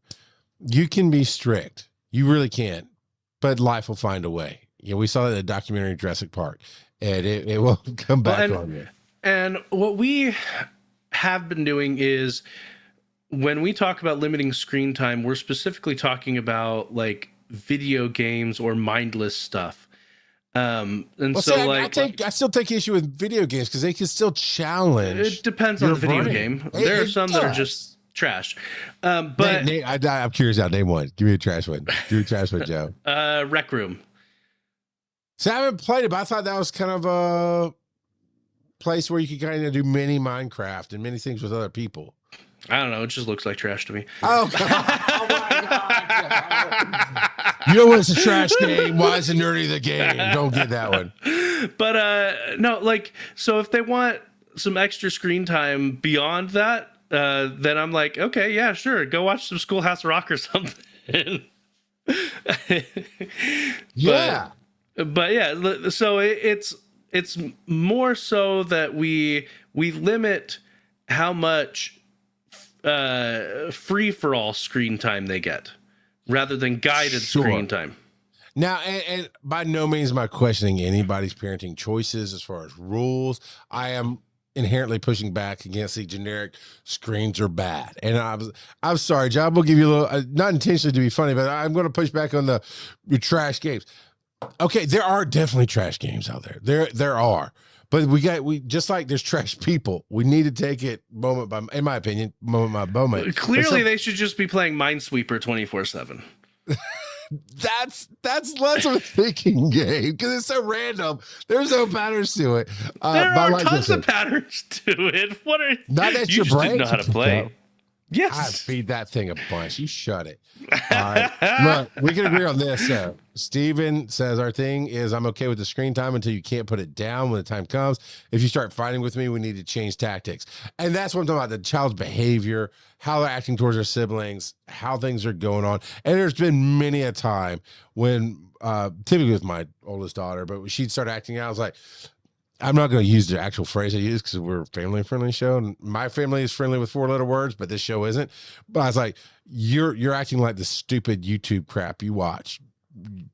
You can be strict. You really can. But life will find a way. We saw that in the documentary Jurassic Park. And it will come back on you. And what we have been doing is, when we talk about limiting screen time, we're specifically talking about like video games or mindless stuff. I still take issue with video games because they can still challenge. It depends on the video game. There are some that are just trash. But Nate, I'm curious now. Name one. Give me a trash one. Give me a trash one, Joe. Rec Room. So I haven't played it, but I thought that was kind of a place where you could kind of do mini Minecraft and many things with other people. I don't know. It just looks like trash to me. Oh, God. Oh my God. You know what? It's a trash game. Why is it nerdy the game? Don't get that one. But no, like, so if they want some extra screen time beyond that, then I'm like, okay, yeah, sure. Go watch some Schoolhouse Rock or something. Yeah. But yeah, so it's more so that we limit how much free for all screen time they get, rather than guided screen time. Now, and by no means am I questioning anybody's parenting choices as far as rules. I am inherently pushing back against the generic screens are bad. And I'm sorry, John, we'll give you a little, not intentionally to be funny, but I'm going to push back on your trash games. Okay, there are definitely trash games out there. There are. But we just like there's trash people. We need to take it moment by, in my opinion, moment by moment. Clearly, they should just be playing Minesweeper 24/7. That's less of a thinking game because it's so random. There's no patterns to it. There are tons of patterns to it. What are not that you just didn't know how to play? Yes, I feed that thing a bunch. You shut it. All right, look, we can agree on this. Steven says our thing is I'm okay with the screen time until you can't put it down when the time comes. If you start fighting with me, we need to change tactics. And that's what I'm talking about, the child's behavior, how they're acting towards their siblings, how things are going on. And there's been many a time when, typically with my oldest daughter, but when she'd start acting out, I was like, I'm not going to use the actual phrase I use because we're a family-friendly show, and my family is friendly with 4-letter words, but this show isn't. But I was like, you're acting like the stupid YouTube crap you watch.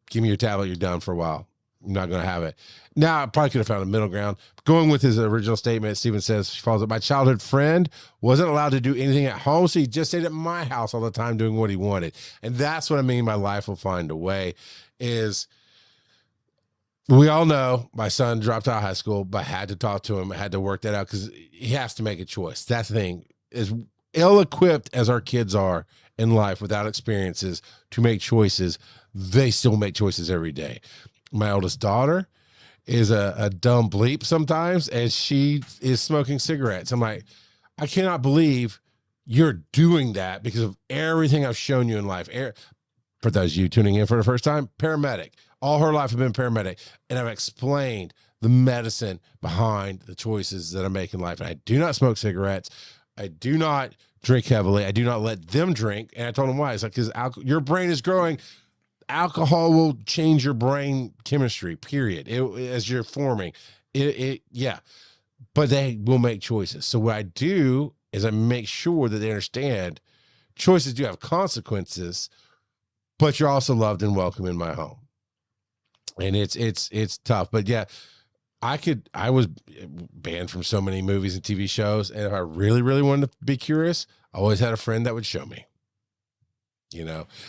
Give me your tablet. You're done for a while. I'm not going to have it. Now, I probably could have found a middle ground. Going with his original statement, Steven says, she follows up, my childhood friend wasn't allowed to do anything at home, so he just stayed at my house all the time doing what he wanted. And that's what I mean by life will find a way is we all know my son dropped out of high school, but had to talk to him, had to work that out because he has to make a choice. That's the thing. As ill-equipped as our kids are in life without experiences to make choices, they still make choices every day. My oldest daughter is a dumb bleep sometimes, and she is smoking cigarettes. I'm like, I cannot believe you're doing that because of everything I've shown you in life. For those of you tuning in for the first time, paramedic. All her life I've been paramedic, and I've explained the medicine behind the choices that I make in life. And I do not smoke cigarettes. I do not drink heavily. I do not let them drink. And I told them why. It's like, because your brain is growing. Alcohol will change your brain chemistry, period. As you're forming. Yeah. But they will make choices. So what I do is I make sure that they understand choices do have consequences, but you're also loved and welcome in my home. And it's tough. But yeah, I was banned from so many movies and TV shows. And if I really, really wanted to be curious, I always had a friend that would show me,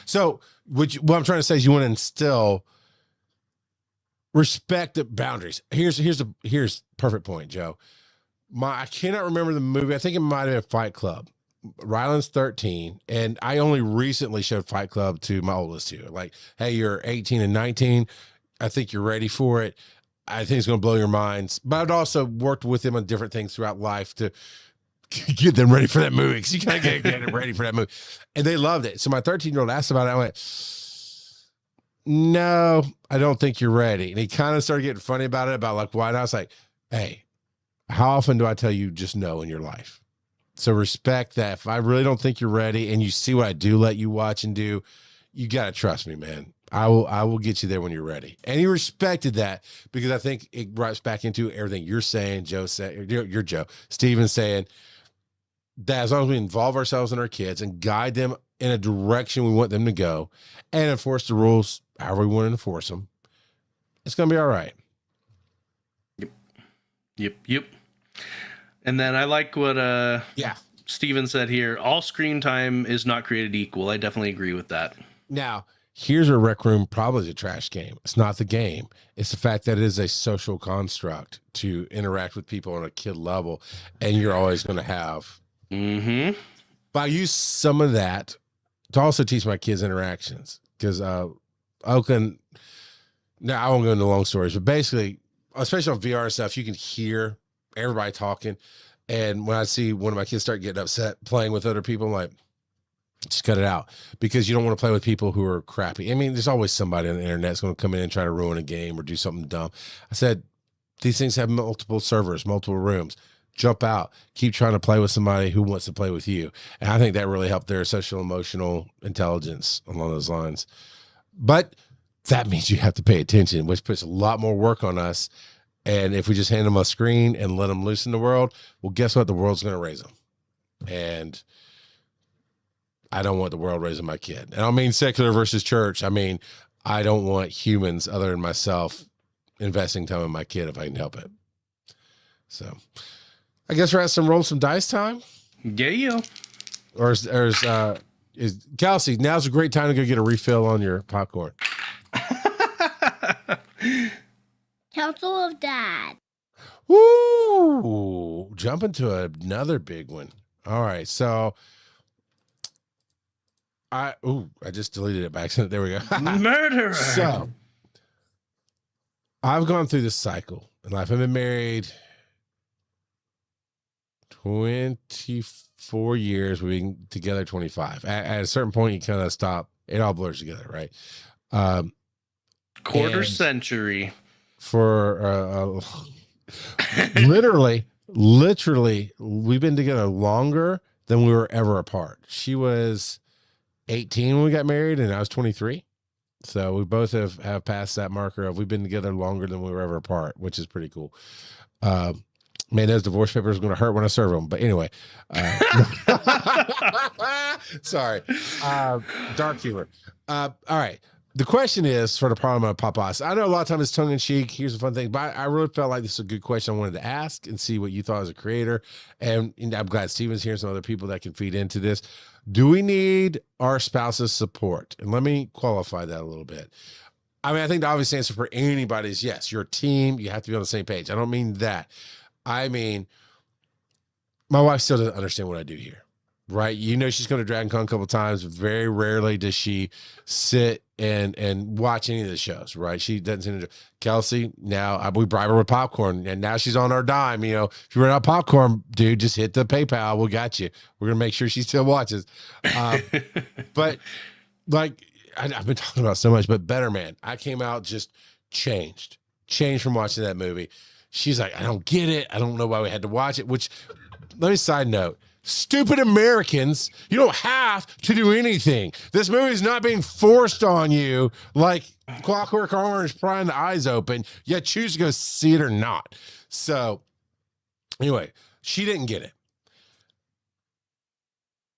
So what I'm trying to say is you want to instill respect the boundaries. Here's perfect point, Joe. I cannot remember the movie. I think it might have been Fight Club. Ryland's 13, and I only recently showed Fight Club to my oldest two. Like, hey, you're 18 and 19. I think you're ready for it. I think it's going to blow your minds. But I'd also worked with them on different things throughout life to get them ready for that movie, because you got to get them ready for that movie. And they loved it. So my 13-year-old asked about it. I went, no, I don't think you're ready. And he kind of started getting funny about it, about like why. And I was like, hey, how often do I tell you just no in your life? So respect that. If I really don't think you're ready and you see what I do let you watch and do, you got to trust me, man. I will get you there when you're ready. And he respected that, because I think it writes back into everything you're saying, Joe said, you're Joe, Steven's saying, that as long as we involve ourselves in our kids and guide them in a direction we want them to go and enforce the rules however we want to enforce them, it's going to be all right. Yep. And then I like what Steven said here. All screen time is not created equal. I definitely agree with that. Now, here's a Rec Room probably is a trash game. It's not the game. It's the fact that it is a social construct to interact with people on a kid level, and you're always going to have. Mm-hmm. But I use some of that to also teach my kids interactions, because Oakland, now I won't go into long stories, but basically, especially on VR and stuff, you can hear everybody talking. And when I see one of my kids start getting upset playing with other people, I'm like, just cut it out, because you don't want to play with people who are crappy. I mean, there's always somebody on the internet that's going to come in and try to ruin a game or do something dumb. I said, these things have multiple servers, multiple rooms. Jump out, keep trying to play with somebody who wants to play with you. And I think that really helped their social emotional intelligence along those lines. But that means you have to pay attention, which puts a lot more work on us. And if we just hand them a screen and let them loose in the world, well, guess what? The world's going to raise them. And I don't want the world raising my kid. I don't mean secular versus church. I mean, I don't want humans other than myself investing time in my kid if I can help it. So I guess we're at roll some dice time. Yeah. Or is Kelsey, now's a great time to go get a refill on your popcorn. Council of Dad. Woo! Jumping to another big one. All right, so I just deleted it by accident. There we go. Murderer. So I've gone through this cycle in life. I've been married 24 years. We've been together 25. At a certain point, you kind of stop. It all blurs together, right? Quarter century. For literally, we've been together longer than we were ever apart. She was 18 when we got married, and I was 23. So we both have passed that marker of we've been together longer than we were ever apart, which is pretty cool. Man, those divorce papers are going to hurt when I serve them. But anyway, sorry. Dark humor. All right. The question is for the Parliament of Papas. I know a lot of times it's tongue in cheek. Here's the fun thing, but I really felt like this is a good question I wanted to ask and see what you thought as a creator. And I'm glad Steven's here and some other people that can feed into this. Do we need our spouse's support? And let me qualify that a little bit. I mean, I think the obvious answer for anybody is yes. You're a team. You have to be on the same page. I don't mean that. I mean, my wife still doesn't understand what I do here. right? You know she's going to Dragon Con a couple times. Very rarely does she sit and watch any of the shows, right? She doesn't seem to. Kelsey, now we bribe her with popcorn, and now she's on our dime. You know, if you run out of popcorn, dude, just hit the PayPal. We got you. We're gonna make sure she still watches. But like I've been talking about so much, but Better Man, I came out just changed from watching that movie. She's like, I don't get it. I don't know why we had to watch it. Which, let me side note. Stupid Americans, you don't have to do anything. This movie is not being forced on you like Clockwork Orange prying the eyes open. You choose to go see it or not. So anyway, she didn't get it.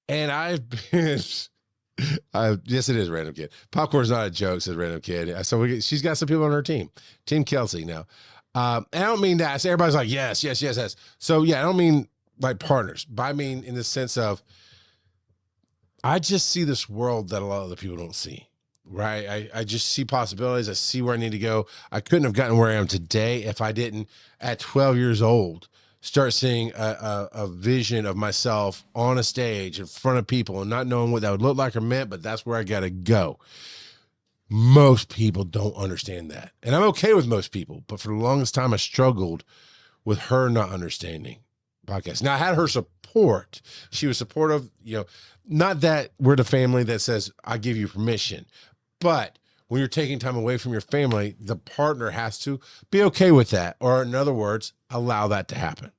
And I've been, yes, it is Random Kid. Popcorn's not a joke, says Random Kid. So she's got some people on her team. Team Kelsey now. And I don't mean that. So everybody's like, yes. So yeah, I don't mean like partners, but I mean in the sense of I just see this world that a lot of the people don't see, right? I just see possibilities. I see where I need to go. I couldn't have gotten where I am today if I didn't, at 12 years old, start seeing a vision of myself on a stage in front of people and not knowing what that would look like or meant, but that's where I got to go. Most people don't understand that. And I'm okay with most people, but for the longest time, I struggled with her not understanding podcast. Now I had her support. She was supportive, you know, not that we're the family that says, I give you permission, but when you're taking time away from your family, the partner has to be okay with that. Or in other words, allow that to happen.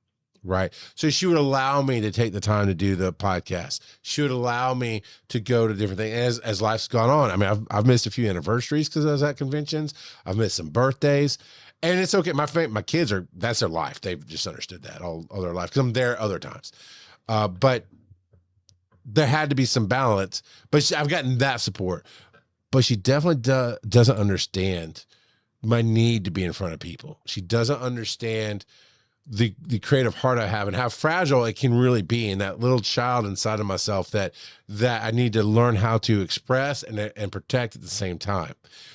Right. So she would allow me to take the time to do the podcast. She would allow me to go to different things as life's gone on. I mean, I've missed a few anniversaries because I was at conventions. I've missed some birthdays. And it's okay. My kids that's their life. They've just understood that all their life because I'm there other times. But there had to be some balance. But I've gotten that support. But she definitely doesn't understand my need to be in front of people. She doesn't understand the creative heart I have and how fragile it can really be, and that little child inside of myself that I need to learn how to express and protect at the same time.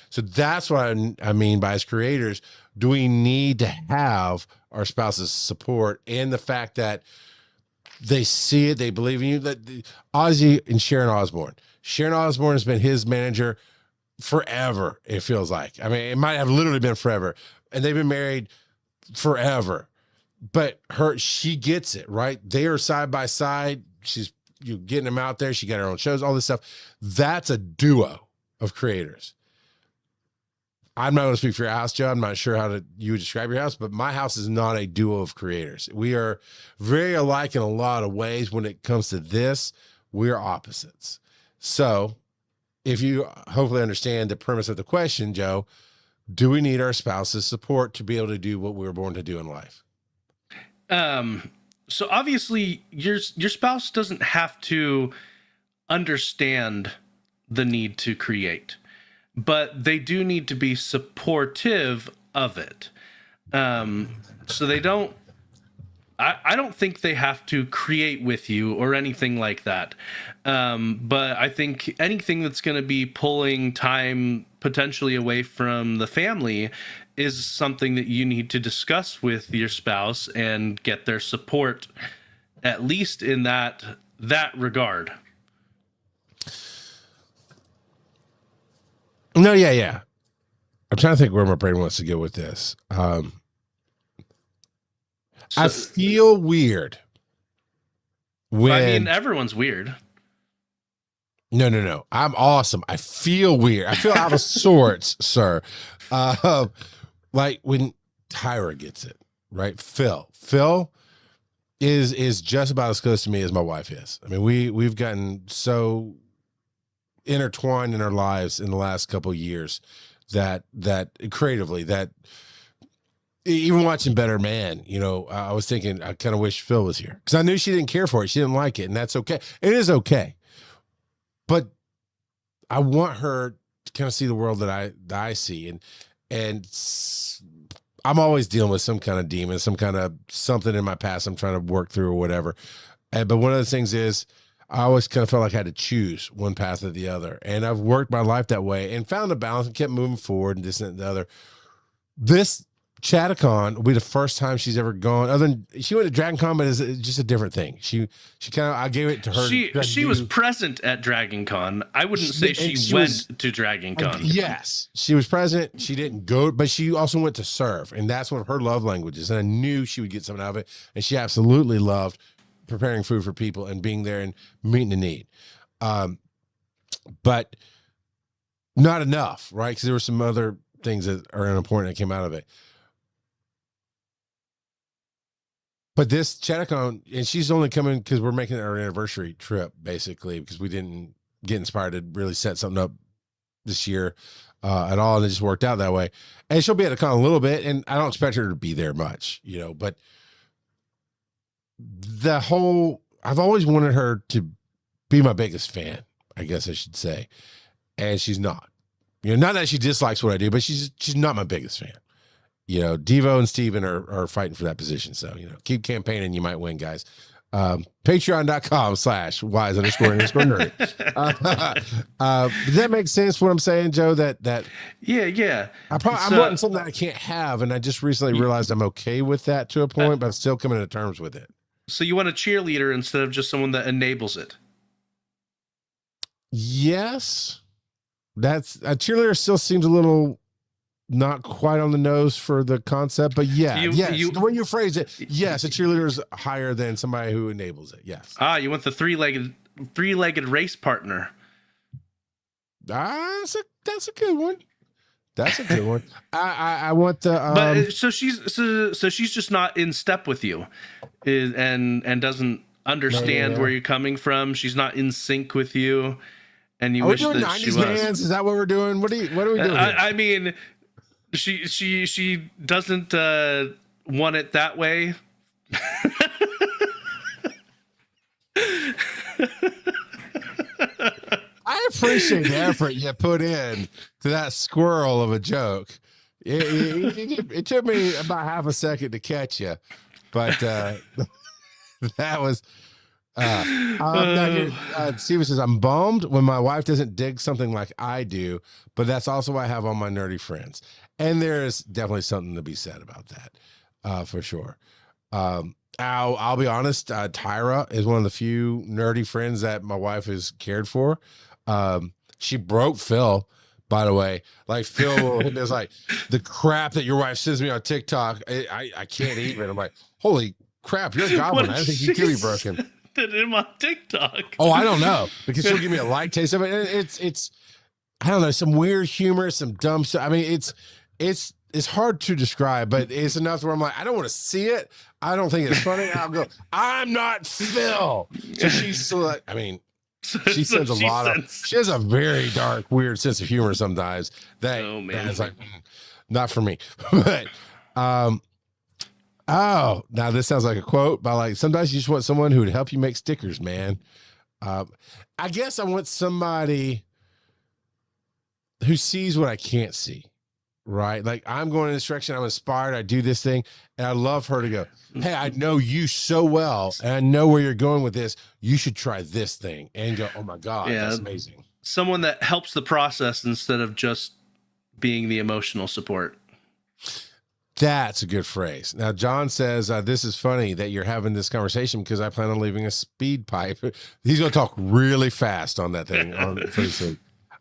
So that's what I mean by, as creators, do we need to have our spouse's support and the fact that they see it, they believe in you. That Ozzy and Sharon Osbourne has been his manager forever. It feels like, I mean, it might have literally been forever, and they've been married forever. But she gets it, right? They are side by side. She's getting them out there. She got her own shows, all this stuff. That's a duo of creators. I'm not going to speak for your house, Joe. I'm not sure how you would describe your house, but my house is not a duo of creators. We are very alike in a lot of ways. When it comes to this, we are opposites. So if you hopefully understand the premise of the question, Joe, do we need our spouse's support to be able to do what we were born to do in life? So obviously your spouse doesn't have to understand the need to create, but they do need to be supportive of it. So they don't, I don't think they have to create with you or anything like that. But I think anything that's going to be pulling time potentially away from the family is something that you need to discuss with your spouse and get their support, at least in that regard. No, yeah. I'm trying to think where my brain wants to go with this. I feel weird when, I mean, everyone's weird. No. I'm awesome. I feel weird. I feel out of sorts, sir. Like when Tyra gets it, right? Phil is just about as close to me as my wife is. I mean, we've gotten so intertwined in our lives in the last couple of years that creatively, that even watching Better Man, you know, I was thinking, I kind of wish Phil was here because I knew she didn't care for it. She didn't like it, and that's okay. It is okay. But I want her to kind of see the world that I see. And I'm always dealing with some kind of demon, some kind of something in my past I'm trying to work through or whatever. But one of the things is I always kind of felt like I had to choose one path or the other. And I've worked my life that way and found a balance and kept moving forward and this and the other. This Chattacon will be the first time she's ever gone. Other than she went to Dragon Con, but it's just a different thing. She kind of I gave it to her. She was present at Dragon Con. I wouldn't say she went to Dragon Con. Yes, she was present. She didn't go, but she also went to serve, and that's one of her love languages. And I knew she would get something out of it, and she absolutely loved preparing food for people and being there and meeting the need. But not enough, right? Because there were some other things that are important that came out of it. But this Chattacon, and she's only coming because we're making our anniversary trip, basically, because we didn't get inspired to really set something up this year at all, and it just worked out that way. And she'll be at a con a little bit, and I don't expect her to be there much, but I've always wanted her to be my biggest fan, I guess I should say. And she's not. Not that she dislikes what I do, but she's not my biggest fan. Devo and Steven are fighting for that position. So, keep campaigning. You might win, guys. Patreon.com/wise__nerdy. Does that make sense what I'm saying, Joe? That Yeah. I'm wanting something that I can't have. And I just recently realized I'm okay with that to a point, but I'm still coming to terms with it. So you want a cheerleader instead of just someone that enables it? Yes. That's a cheerleader still seems a little not quite on the nose for the concept, but the way you phrase it, yes, a cheerleader is higher than somebody who enables it. Yes. You want the three-legged race partner. That's a good one. That's a good one. I want the. But so she's just not in step with you, and doesn't understand where you're coming from. She's not in sync with you, and you wish that she was. Bands? Is that what we're doing? What are we doing? I mean. She doesn't want it that way. I appreciate the effort you put in to that squirrel of a joke. It took me about half a second to catch you, but that was. Steven says, I'm bummed when my wife doesn't dig something like I do, but that's also why I have all my nerdy friends. And there's definitely something to be said about that, for sure. I'll be honest, Tyra is one of the few nerdy friends that my wife has cared for. She broke Phil, by the way. Like Phil is like, the crap that your wife sends me on TikTok, I can't even. I'm like, holy crap, you're a goblin. I don't think you can be broken. Him on TikTok. Oh, I don't know, because she'll give me a light taste of it. It's I don't know, some weird humor, some dumb stuff. I mean, it's hard to describe, but it's enough where I'm like, I don't want to see it. I don't think it's funny. I'll go, I'm not Phil. So she's still like, I mean, she says a lot of. She has a very dark, weird sense of humor sometimes. That is like, not for me. But oh, now this sounds like a quote, but like sometimes you just want someone who would help you make stickers, man. I guess I want somebody who sees what I can't see, right? Like I'm going in this direction, I'm inspired, I do this thing, and I love her to go, hey, I know you so well, and I know where you're going with this. You should try this thing, and go, oh my God, that's amazing. Someone that helps the process instead of just being the emotional support. That's a good phrase. Now, John says, this is funny that you're having this conversation because I plan on leaving a speed pipe. He's going to talk really fast on that thing. And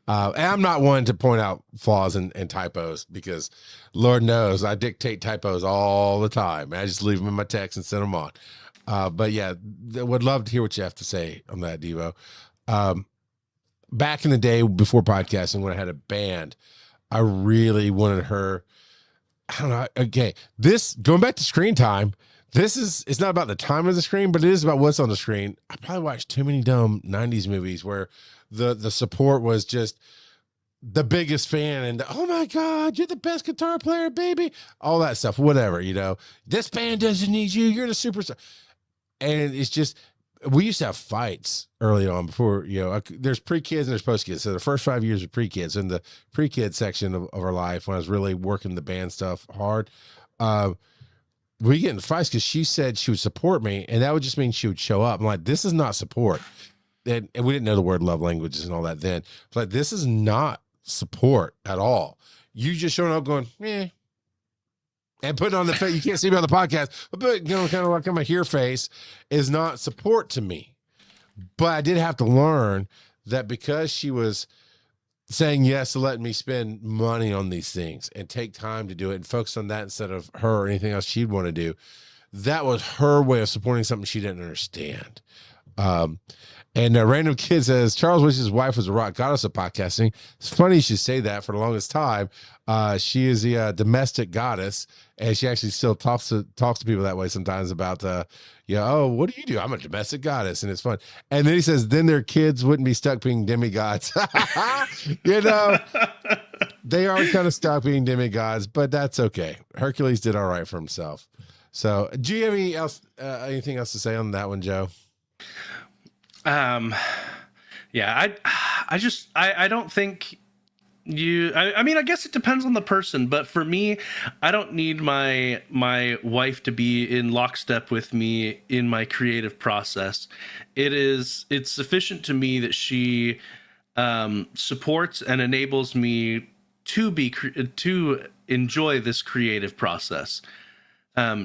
I'm not one to point out flaws and typos because Lord knows I dictate typos all the time. I just leave them in my text and send them on. But yeah, would love to hear what you have to say on that, Devo. Back in the day before podcasting, when I had a band, I really wanted her. I don't know. Okay. This going back to screen time. It's not about the time of the screen, but it is about what's on the screen. I probably watched too many dumb 90s movies where the support was just the biggest fan and oh my God, you're the best guitar player, baby. All that stuff, whatever, this band doesn't need you. You're the superstar. And it's just, we used to have fights early on before, there's pre-kids and there's post-kids. So the first 5 years of pre-kids, in the pre-kid section of our life, when I was really working the band stuff hard, we get in fights because she said she would support me, and that would just mean she would show up. I'm like, this is not support. And we didn't know the word love languages and all that then. But like, this is not support at all. You just showing up going, And putting on the face, you can't see me on the podcast, but kind of like I'm a here face is not support to me. But I did have to learn that because she was saying yes to letting me spend money on these things and take time to do it and focus on that instead of her or anything else she'd want to do, that was her way of supporting something she didn't understand. And a random kid says, Charles wishes his wife was a rock goddess of podcasting. It's funny you should say that. For the longest time, she is the domestic goddess, and she actually still talks to people that way sometimes about, oh, what do you do? I'm a domestic goddess, and it's fun. And then he says, then their kids wouldn't be stuck being demigods. They are kind of stuck being demigods, but that's okay. Hercules did all right for himself. So do you have anything else to say on that one, Joe? Yeah, I don't think I mean, I guess it depends on the person, but for me, I don't need my wife to be in lockstep with me in my creative process. It's sufficient to me that she supports and enables me to enjoy this creative process.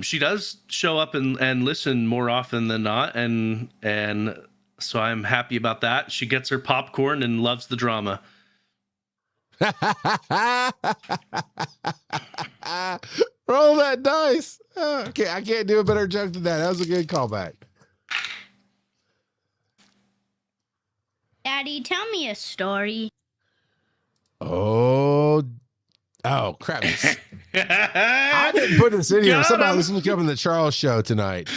She does show up and listen more often than not, and so I'm happy about that. She gets her popcorn and loves the drama. Roll that dice. Okay, I can't do a better joke than that. That was a good callback. Daddy, tell me a story. Oh crap. I didn't put this in here. Somebody listening to come in the Charles show tonight.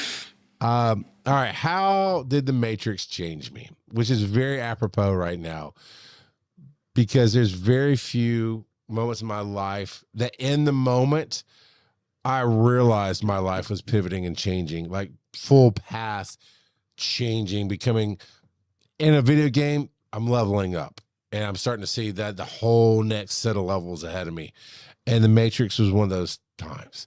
All right. How did the Matrix change me? Which is very apropos right now, because there's very few moments in my life that in the moment I realized my life was pivoting and changing, like full path changing, becoming in a video game. I'm leveling up and I'm starting to see that the whole next set of levels ahead of me. And the Matrix was one of those times.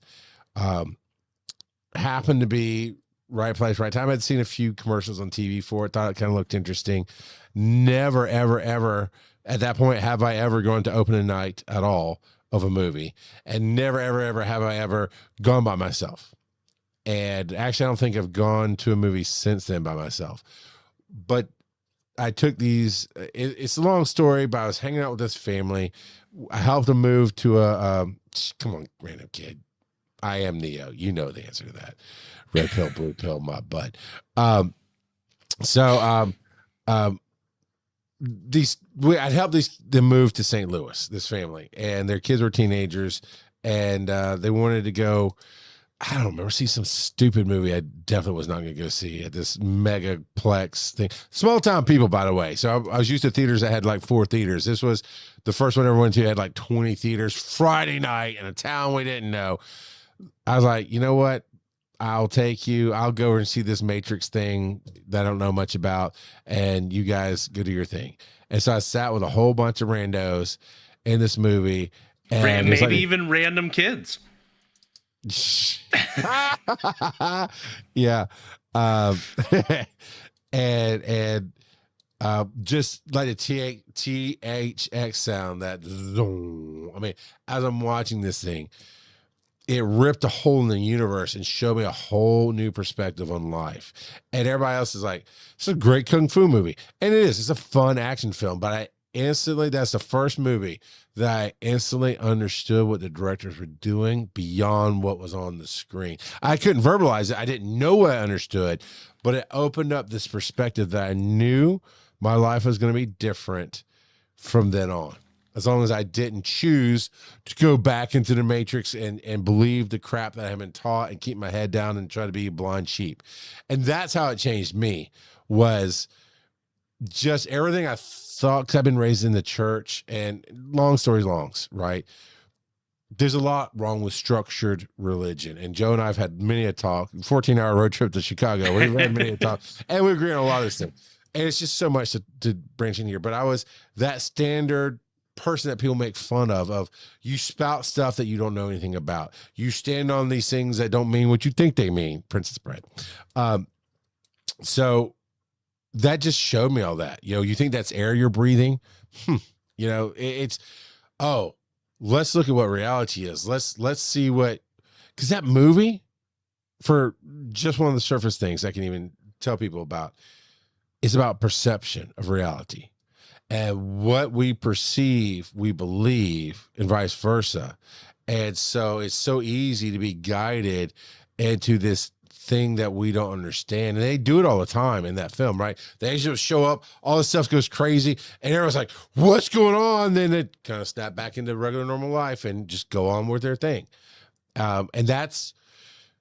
Happened to be right place, right time. I'd seen a few commercials on TV for it. Thought it kind of looked interesting. Never, ever, ever at that point have I ever gone to opening night at all of a movie, and never, ever, ever have I ever gone by myself. And actually, I don't think I've gone to a movie since then by myself. But I took these. It's a long story, but I was hanging out with this family. I helped them move to come on, random kid. I am Neo. You know the answer to that. Red pill, blue pill, my butt. I'd helped them move to St. Louis, this family, and their kids were teenagers, and they wanted to go, I don't remember, see some stupid movie I definitely was not going to go see at this megaplex thing. Small town people, by the way. So I was used to theaters that had like 4 theaters. This was the first one I ever went to, had like 20 theaters, Friday night in a town we didn't know. I was like, you know what? I'll take you. I'll go over and see this Matrix thing that I don't know much about, and you guys go do your thing. And so I sat with a whole bunch of randos in this movie. And maybe even random kids. Yeah. And just like the THX sound, that zoom. I mean, as I'm watching this thing, it ripped a hole in the universe and showed me a whole new perspective on life. And everybody else is like, it's a great kung fu movie. And it is. It's a fun action film. But that's the first movie that I instantly understood what the directors were doing beyond what was on the screen. I couldn't verbalize it. I didn't know what I understood, but it opened up this perspective that I knew my life was going to be different from then on. As long as I didn't choose to go back into the Matrix and believe the crap that I have been taught and keep my head down and try to be a blind sheep. And that's how it changed me, was just everything I thought, because I've been raised in the church, and long stories longs, right? There's a lot wrong with structured religion. And Joe and I have had many a talk, 14-hour road trip to Chicago. We've had many a talk, and we agree on a lot of this stuff. And it's just so much to branch in here. But I was that standard person that people make fun of you spout stuff that you don't know anything about. You stand on these things that don't mean what you think they mean. Princess Bride. So that just showed me all that. You think that's air you're breathing? Let's look at what reality is. Let's see what, because that movie, for just one of the surface things I can even tell people about, is about perception of reality. And what we perceive, we believe, and vice versa. And so it's so easy to be guided into this thing that we don't understand. And they do it all the time in that film, right? They just show up, all this stuff goes crazy, and everyone's like, what's going on? Then it kind of snap back into regular normal life and just go on with their thing. And that's,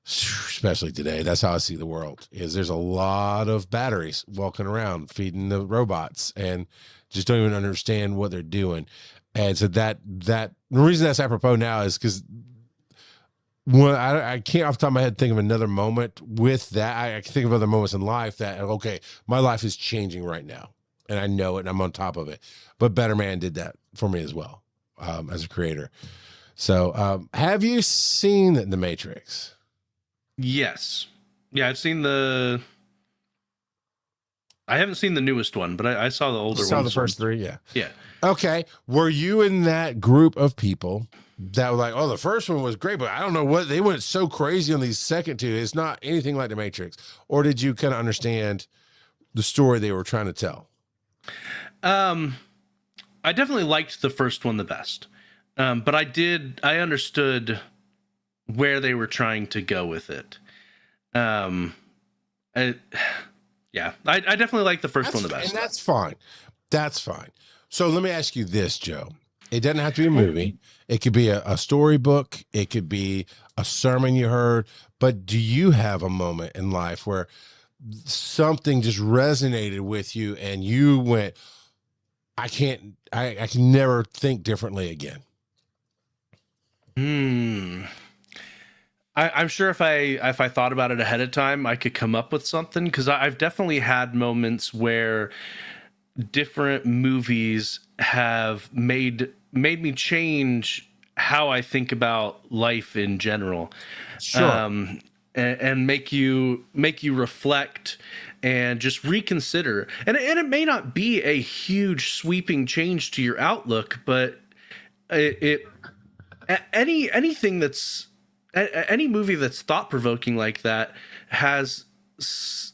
especially today, that's how I see the world, is there's a lot of batteries walking around feeding the robots and just don't even understand what they're doing. And so that the reason that's apropos now is because when I can't off the top of my head think of another moment with that. I can think of other moments in life that, okay, my life is changing right now and I know it and I'm on top of it. But Better Man did that for me as well, as a creator. So have you seen The Matrix? Yes. Yeah, I haven't seen the newest one, but I saw the older one. Saw the first three, yeah. Yeah. Okay. Were you in that group of people that were like, oh, the first one was great, but I don't know what, they went so crazy on these second two. It's not anything like The Matrix. Or did you kind of understand the story they were trying to tell? I definitely liked the first one the best. But I understood where they were trying to go with it. I definitely like the first one the best. And that's fine. That's fine. So let me ask you this, Joe. It doesn't have to be a movie. It could be a storybook. It could be a sermon you heard. But do you have a moment in life where something just resonated with you and you went, I can never think differently again? I'm sure if I thought about it ahead of time, I could come up with something, because I've definitely had moments where different movies have made me change how I think about life in general. Sure. And make you reflect and just reconsider. And it may not be a huge sweeping change to your outlook, but anything that's any movie that's thought-provoking like that has,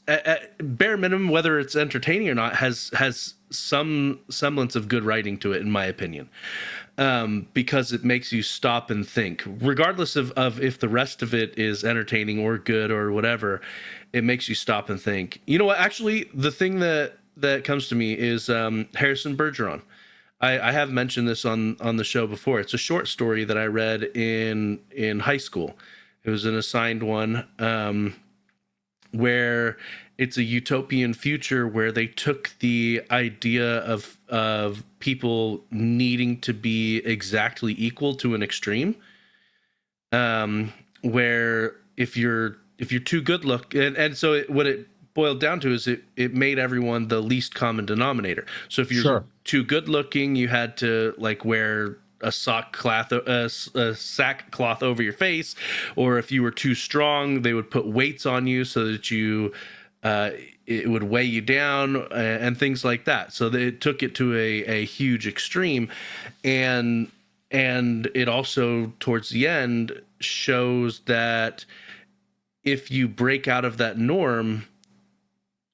at bare minimum, whether it's entertaining or not, has some semblance of good writing to it, in my opinion, because it makes you stop and think, regardless of if the rest of it is entertaining or good or whatever. It makes you stop and think. You know what? Actually, the thing that comes to me is Harrison Bergeron. I have mentioned this on the show before. It's a short story that I read in high school. It was an assigned one, where it's a utopian future where they took the idea of people needing to be exactly equal to an extreme, where if you're too good and so what it boiled down to is it made everyone the least common denominator. So if you're too good looking, you had to like wear a sackcloth over your face, or if you were too strong, they would put weights on you so that you it would weigh you down, and things like that. So they took it to a huge extreme, and it also towards the end shows that if you break out of that norm,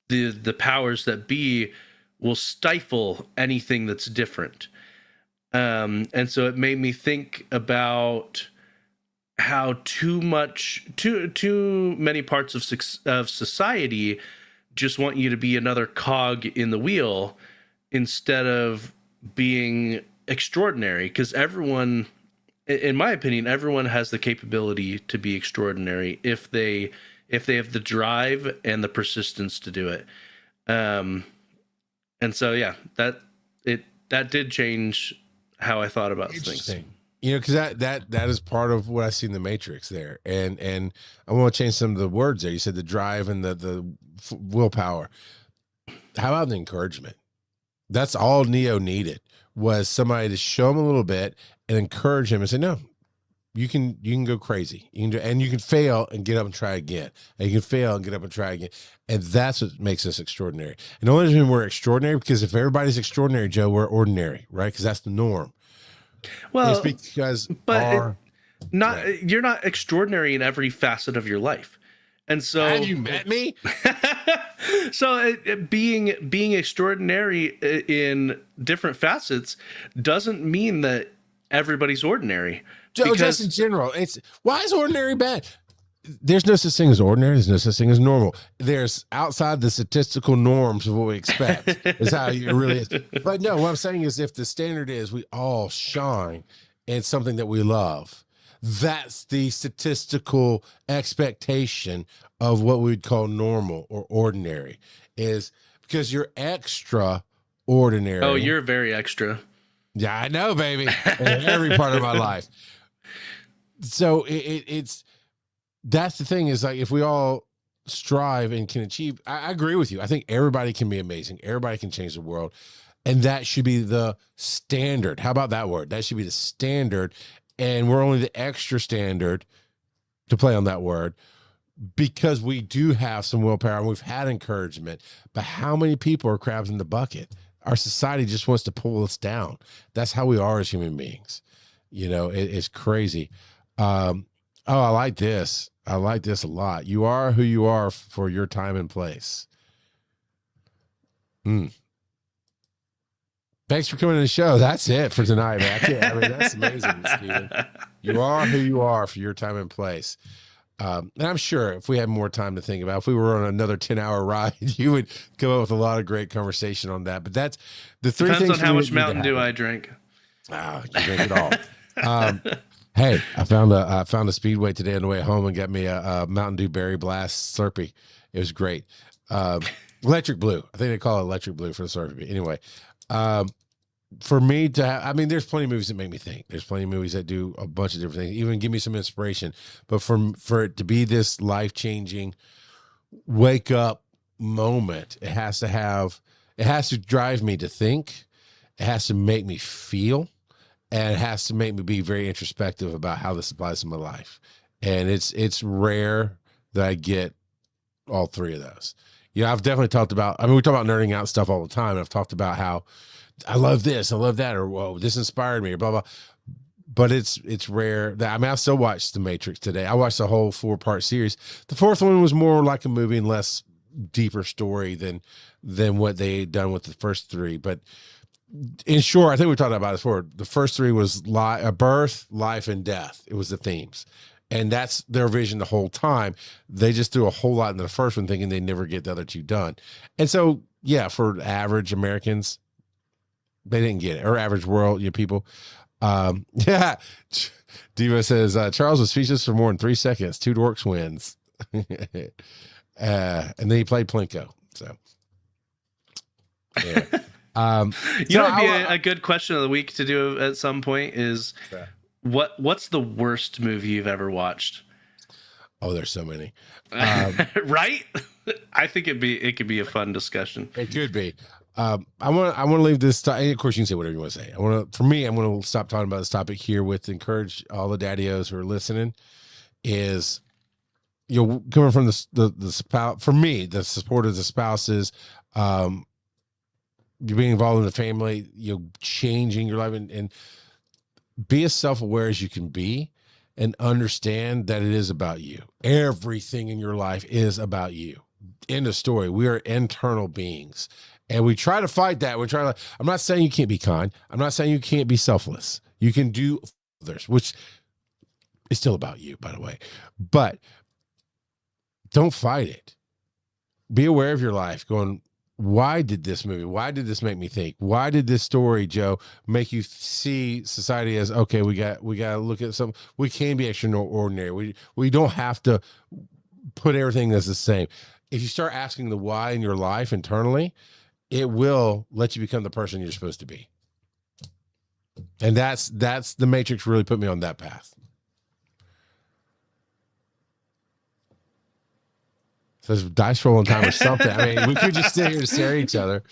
the powers that be will stifle anything that's different. And so it made me think about how too many parts of society just want you to be another cog in the wheel instead of being extraordinary. Because everyone, in my opinion, everyone has the capability to be extraordinary if they have the drive and the persistence to do it. And so, yeah, that did change how I thought about things. You know, because that is part of what I see in The Matrix there. And I want to change some of the words there. You said the drive and the willpower. How about the encouragement? That's all Neo needed, was somebody to show him a little bit and encourage him and say, no, you can go crazy. You can do, and you can fail and get up and try again. And you can fail and get up and try again. And that's what makes us extraordinary. And the only reason we're extraordinary, because if everybody's extraordinary, Joe, we're ordinary, right? Because that's the norm. Well, it's because You're not extraordinary in every facet of your life. And so have you met me? So being extraordinary in different facets doesn't mean that everybody's ordinary. Joe, just in general, why is ordinary bad? There's no such thing as ordinary. There's no such thing as normal. There's outside the statistical norms of what we expect. Is how it really is. But no, what I'm saying is if the standard is we all shine in something that we love, that's the statistical expectation of what we'd call normal or ordinary, is because you're extra ordinary. Oh, you're very extra. Yeah, I know, baby. In every part of my life. So it's that's the thing, is like if we all strive and can achieve, I agree with you. I think everybody can be amazing. Everybody can change the world. And that should be the standard. How about that word? That should be the standard. And we're only the extra standard, to play on that word, because we do have some willpower and we've had encouragement. But how many people are crabs in the bucket? Our society just wants to pull us down. That's how we are as human beings. You know, it's crazy. I like this. I like this a lot. You are who you are for your time and place. Thanks for coming to the show. That's it for tonight, man. I mean, that's amazing, Steven. You are who you are for your time and place. And I'm sure if we had more time to think about, if we were on another 10-hour ride, you would come up with a lot of great conversation on that. But that's the three Depends things. on how much Mountain Dew I drink. Oh, you drink it all. Hey, I found a Speedway today on the way home and got me a Mountain Dew Berry Blast Slurpee. It was great. Electric Blue. I think they call it Electric Blue for the Slurpee. Anyway, for me to have, I mean, there's plenty of movies that make me think. There's plenty of movies that do a bunch of different things, even give me some inspiration. But for it to be this life-changing wake up moment, it has to drive me to think. It has to make me feel. And it has to make me be very introspective about how this applies to my life. And it's rare that I get all three of those. Yeah, I've definitely talked about, I mean, we talk about nerding out stuff all the time. And I've talked about how I love this, I love that, or whoa, this inspired me, or blah, blah. But it's rare that, I mean, I still watched The Matrix today. I watched the whole 4-part series. The fourth one was more like a movie and less deeper story than what they had done with the first three. But in short, I think we talked about this before. The first three was birth, life, and death. It was the themes. And that's their vision the whole time. They just threw a whole lot into the first one thinking they'd never get the other two done. And so, yeah, for average Americans, they didn't get it. Or average world, people. Yeah. Diva says, Charles was speechless for more than 3 seconds. Two dorks wins. And then he played Plinko. So, yeah. You know, it'd be a good question of the week to do at some point is what's the worst movie you've ever watched? Oh, there's so many. Right? I think it could be a fun discussion. It could be. I want to leave this. Of course, you can say whatever you want to say. I'm going to stop talking about this topic here with encourage all the daddios who are listening. Is coming from the spouse, for me, the support of the spouses, you're being involved in the family, changing your life, and be as self-aware as you can be, and understand that it is about you. Everything in your life is about you. End of story. We are internal beings, and we try to fight that. I'm not saying you can't be kind. I'm not saying you can't be selfless. You can do others, which is still about you, by the way. But don't fight it. Be aware of your life. Why did this make me think? Why did this story, Joe, make you see society as, okay, we got to look at some, we can be extraordinary. We don't have to put everything as the same. If you start asking the why in your life internally, it will let you become the person you're supposed to be. And that's the Matrix really put me on that path. Says dice rolling time or something. I mean, we could just sit here and stare at each other.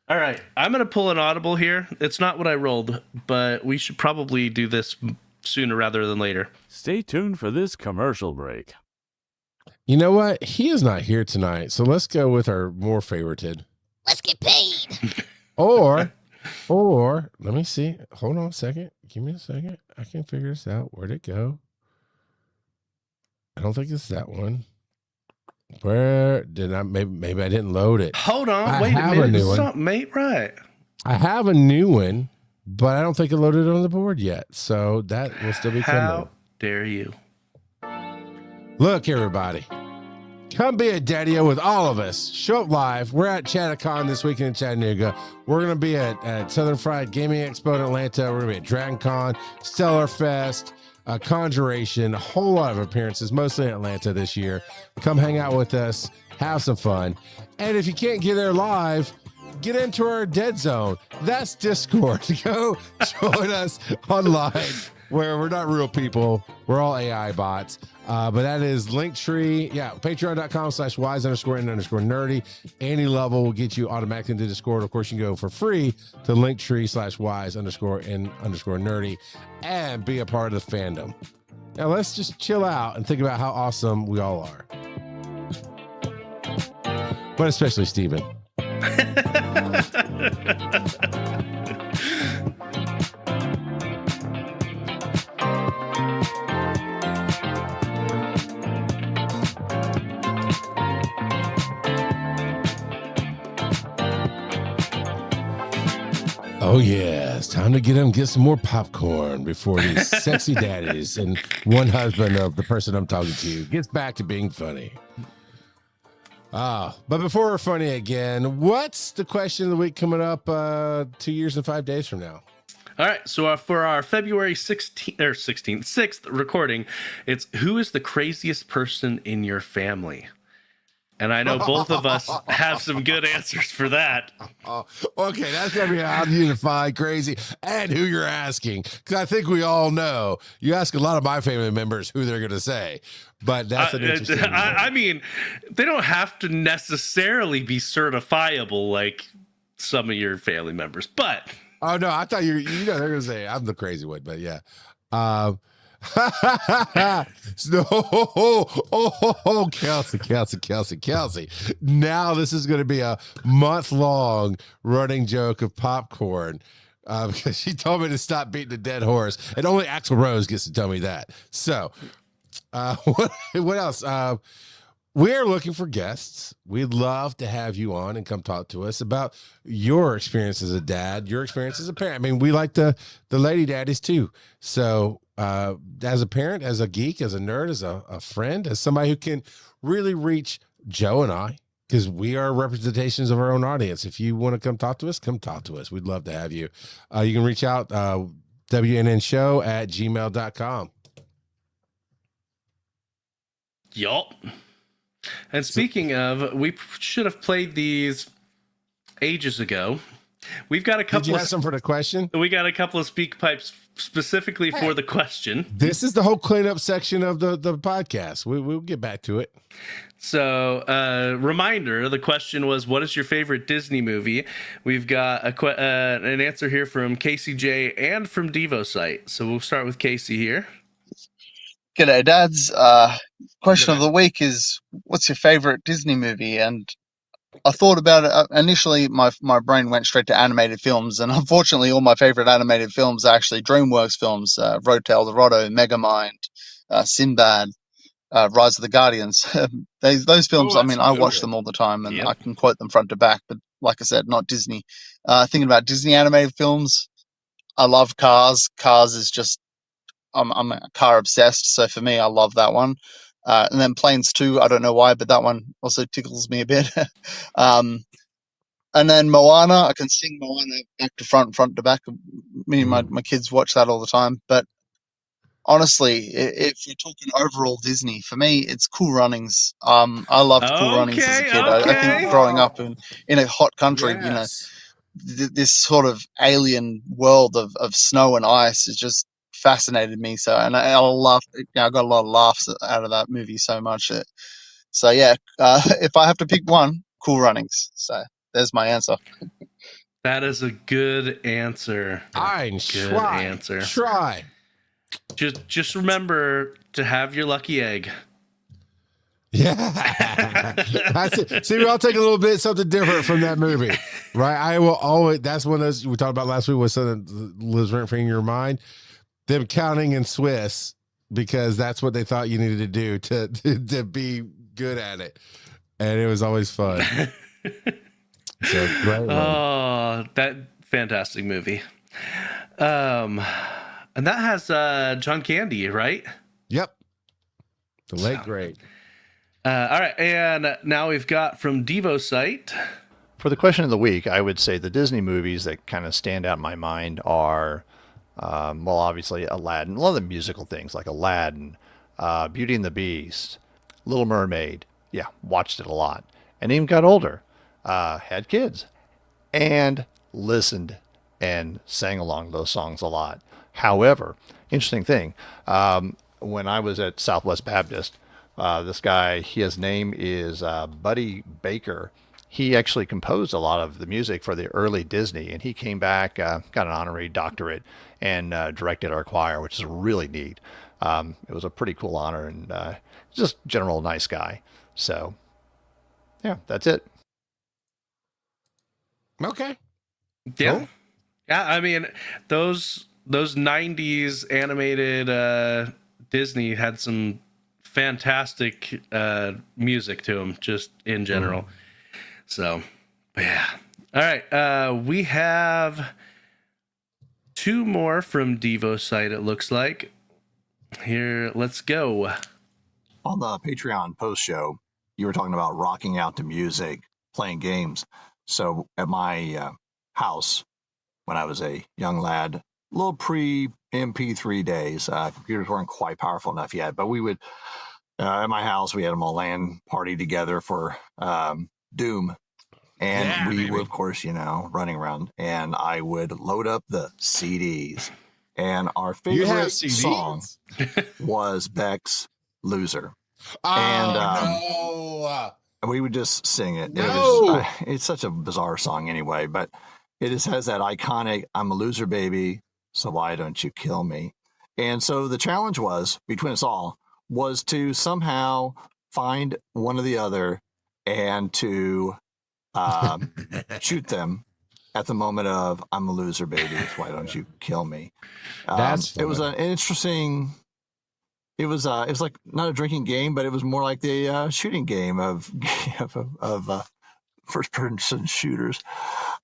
All right. I'm going to pull an audible here. It's not what I rolled, but we should probably do this sooner rather than later. Stay tuned for this commercial break. You know what? He is not here tonight, so let's go with our more favorited. Let's get paid. Or Or let me see. Hold on a second. Give me a second. I can figure this out. Where'd it go? I don't think it's that one. Where did I? Maybe I didn't load it. Hold on, I wait a have a minute. new one. Something ain't right. I have a new one, but I don't think it loaded on the board yet. So that will still be coming. How dare you? Look, everybody. Come be a daddy-o with all of us. Show up live. We're at Chattacon this weekend in Chattanooga. We're going to be at Southern Fried Gaming Expo in Atlanta. We're going to be at Dragon Con, Stellar Fest, Conjuration, a whole lot of appearances, mostly in Atlanta this year. Come hang out with us. Have some fun. And if you can't get there live, get into our dead zone. That's Discord. Go join us online where we're not real people. We're all AI bots. But that is Linktree. Yeah, patreon.com/wise_n_nerdy. Any level will get you automatically into Discord. Of course, you can go for free to Linktree/wise_n_nerdy and be a part of the fandom. Now, let's just chill out and think about how awesome we all are. But especially Steven. Oh yeah, it's time to get some more popcorn before these sexy daddies and one husband of the person I'm talking to gets back to being funny. But before we're funny again, what's the question of the week coming up 2 years and 5 days from now? All right, so for our February 6th recording, it's who is the craziest person in your family? And I know both of us have some good answers for that. Okay, that's going to be how you define crazy and who you're asking. Because I think we all know. You ask a lot of my family members who they're going to say. But that's an interesting I mean, they don't have to necessarily be certifiable like some of your family members. But... Oh, no, I thought they're going to say I'm the crazy one. But yeah. Kelsey. Now this is going to be a month-long running joke of popcorn because she told me to stop beating a dead horse, and only Axl Rose gets to tell me that. So, what else? We're looking for guests. We'd love to have you on and come talk to us about your experience as a dad, your experience as a parent. I mean, we like the lady daddies too. So as a parent, as a geek, as a nerd, as a friend, as somebody who can really reach Joe and I, because we are representations of our own audience. If you want to come talk to us, come talk to us. We'd love to have you. You can reach out, wnnShow@gmail.com. Yup. And speaking of, we should have played these ages ago. We've got a couple. Did you have some for the question? We got a couple of speak pipes specifically for the question. This is the whole cleanup section of the podcast. We'll get back to it. So, reminder: the question was, "What is your favorite Disney movie?" We've got an answer here from Casey J and from DevoSite. So we'll start with Casey here. G'day, dads. Question of the week is, what's your favorite Disney movie? And I thought about it. Initially, my brain went straight to animated films, and unfortunately, all my favorite animated films are actually DreamWorks films: Road to El Dorado, Megamind, Sinbad, Rise of the Guardians. Those films, I mean, I watch them all the time, and I can quote them front to back. But like I said, not Disney. Thinking about Disney animated films, I love Cars. Cars is just, I'm car obsessed, so for me, I love that one. And then Planes 2, I don't know why, but that one also tickles me a bit. And then Moana, I can sing Moana back to front to back. Me and my kids watch that all the time. But honestly, if you're talking overall Disney, for me, it's Cool Runnings. I loved Cool Runnings as a kid. I think growing up in a hot country, you know, this sort of alien world of snow and ice is just fascinated me. So, and I love, I got a lot of laughs out of that movie so much. So yeah, if I have to pick one, Cool Runnings. So there's my answer. That is a good answer. Try. Just remember to have your lucky egg. Yeah. That's it. See, I'll take a little bit something different from that movie, right? I will always. That's one of those we talked about last week. Was something that lives rent free in your mind. Them counting in Swiss because that's what they thought you needed to do to be good at it, and it was always fun. So great one. Oh, that fantastic movie. And that has John Candy, right? Yep. The late great. All right, and now we've got from Devo site. For the question of the week, I would say the Disney movies that kind of stand out in my mind are, well, obviously Aladdin. A lot of the musical things like Aladdin, Beauty and the Beast, Little Mermaid. Yeah, watched it a lot. And even got older, had kids, and listened and sang along those songs a lot. However, interesting thing, when I was at Southwest Baptist, this guy, his name is Buddy Baker. He actually composed a lot of the music for the early Disney, and he came back, got an honorary doctorate, and directed our choir, which is really neat. It was a pretty cool honor, and just general nice guy. So, yeah, that's it. Okay. Yeah. Cool. Yeah, I mean, those 90s animated Disney had some fantastic music to them just in general. So, but yeah. All right, we have 2 more from Devo site, it looks like. Here, let's go. On the Patreon post show, you were talking about rocking out to music, playing games. So at my house, when I was a young lad, a little pre-MP3 days, computers weren't quite powerful enough yet, but we would, at my house, we had them all LAN party together for Doom. And we were, of course, running around, and I would load up the CDs. And our favorite song was Beck's Loser. Oh, And we would just sing it. No. It's such a bizarre song anyway, but it just has that iconic, I'm a loser, baby, so why don't you kill me? And so the challenge between us all, was to somehow find one or the other and to shoot them at the moment of I'm a loser, baby, so why don't you kill me? It was an interesting. It was like not a drinking game, but it was more like the shooting game of first person shooters.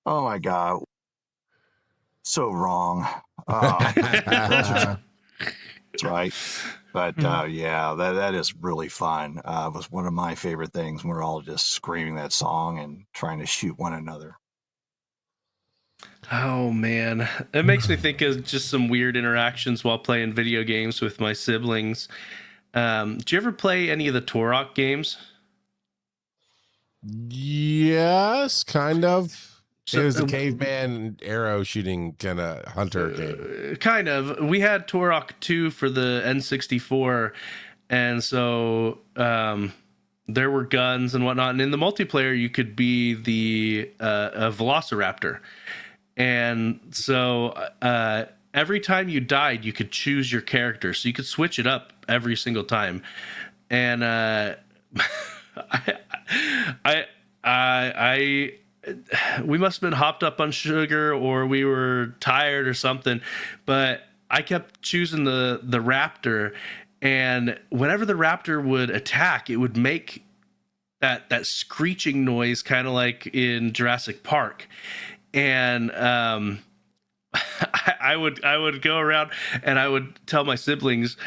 Oh my god, so wrong. That's right. But yeah, that is really fun. It was one of my favorite things. We're all just screaming that song and trying to shoot one another. Oh man, it makes me think of just some weird interactions while playing video games with my siblings. Did you ever play any of the Turok games? Yes, kind of. It was a caveman arrow shooting kind of hunter game. Kind of. We had Turok 2 for the N64, and so there were guns and whatnot. And in the multiplayer, you could be the a Velociraptor. And so every time you died, you could choose your character. So you could switch it up every single time. And we must have been hopped up on sugar, or we were tired or something, but I kept choosing the raptor, and whenever the raptor would attack, it would make that screeching noise, kind of like in Jurassic Park. And I would go around and I would tell my siblings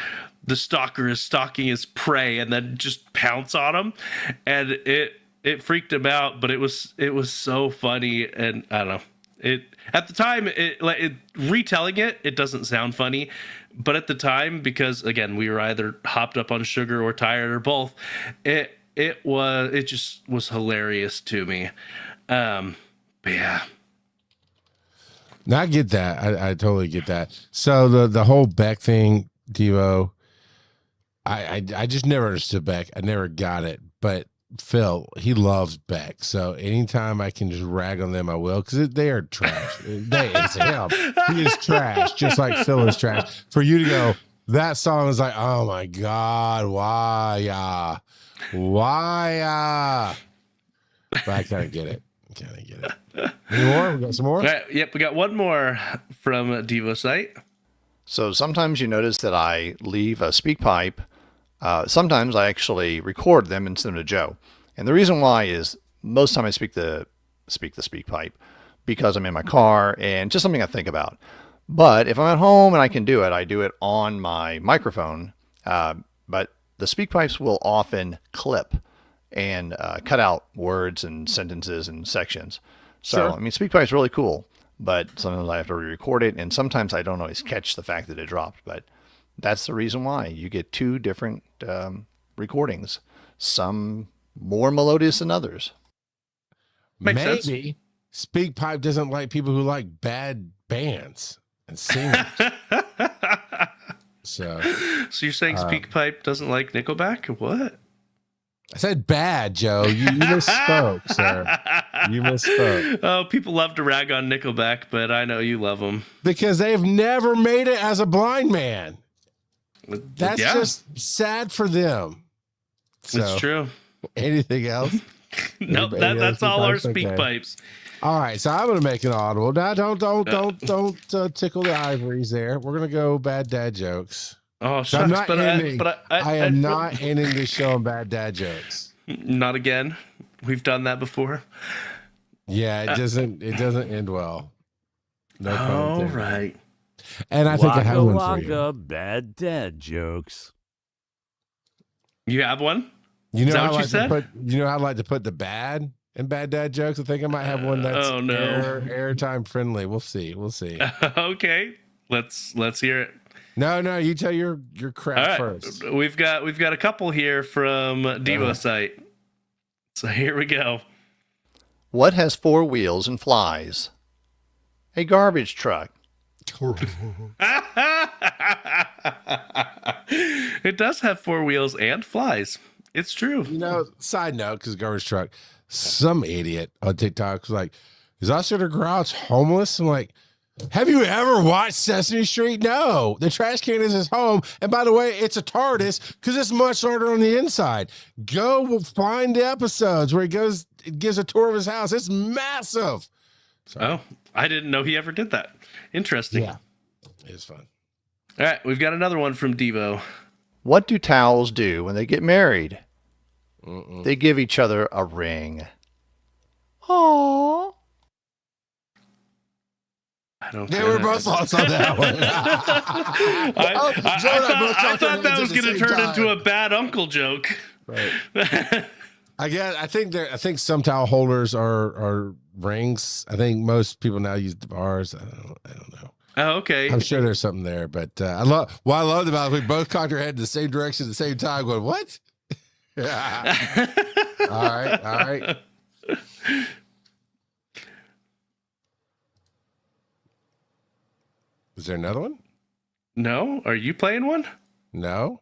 the stalker is stalking his prey, and then just pounce on him, and it freaked him out, but it was so funny. And I don't know, it at the time, retelling it doesn't sound funny, but at the time, because again, we were either hopped up on sugar or tired or both, it just was hilarious to me. But yeah. No, I get that. I totally get that. So the whole Beck thing, Devo, I just never understood Beck. I never got it. But Phil, he loves Beck. So anytime I can just rag on them, I will, because they are trash. It's him. He is trash, just like Phil is trash. For you to go, That song is like, oh my God, why? But I kind of get it. Any more? We got some more? All right, yep, we got one more from Devo site. So sometimes you notice that I leave a speak pipe. Sometimes I actually record them and send them to Joe. And the reason why is most of the time I speak the speak pipe because I'm in my car and just something I think about. But if I'm at home and I can do it, I do it on my microphone. But the speak pipes will often clip and cut out words and sentences and sections. So, Sure. I mean, speak pipe's really cool, but sometimes I have to re-record it, and sometimes I don't always catch the fact that it dropped. But that's the reason why you get two different recordings, some more melodious than others. Makes Maybe sense. SpeakPipe doesn't like people who like bad bands and singers. So you're saying SpeakPipe doesn't like Nickelback? What? I said bad, Joe. You misspoke, sir. You misspoke. Oh, people love to rag on Nickelback, but I know you love them. Because they've never made it as a blind man. That's just sad for them. So, It's true. Anything else? Nope, Any other that's all our SpeakPipes? Okay. SpeakPipes. All right, so I'm going to make an audible. Now, don't tickle the ivories there. We're going to go bad dad jokes. Oh, So I'm shucks, not ending. but I am not ending this show on bad dad jokes. Not again. We've done that before. Yeah, it doesn't end well. No pun All intended. right. And I think I have one for you. Waka bad dad jokes. You have one? You know Is that how I what you like said? to put. You know how I like to put the bad in bad dad jokes. I think I might have one that's Oh, no. airtime friendly. We'll see. Okay. Let's hear it. No, you tell your crap All right. first. We've got a couple here from Devo site. So here we go. What has four wheels and flies? A garbage truck. It does have four wheels and flies. It's true. You know, side note, because garbage truck, some idiot on TikTok was like, "Is Oscar the Grouch homeless?" I'm like, have you ever watched Sesame Street? No, the trash can is his home. And by the way, it's a TARDIS because it's much larger on the inside. Go find the episodes where it gives a tour of his house. It's massive. Sorry. Oh, I didn't know he ever did that. Interesting. Yeah, it's fun. All right, we've got another one from Devo. What do towels do when they get married? Mm-mm. They give each other a ring. Aww. I don't. Yeah, we're both lost on that one. I thought that was going to turn into a bad uncle joke. Right. I think some towel holders are rings. I think most people now use the bars. I don't know. Oh, okay. I'm sure there's something there, but I loved about it. We both cocked our head in the same direction at the same time, going, "What?" Yeah. All right. Is there another one? No? Are you playing one? No.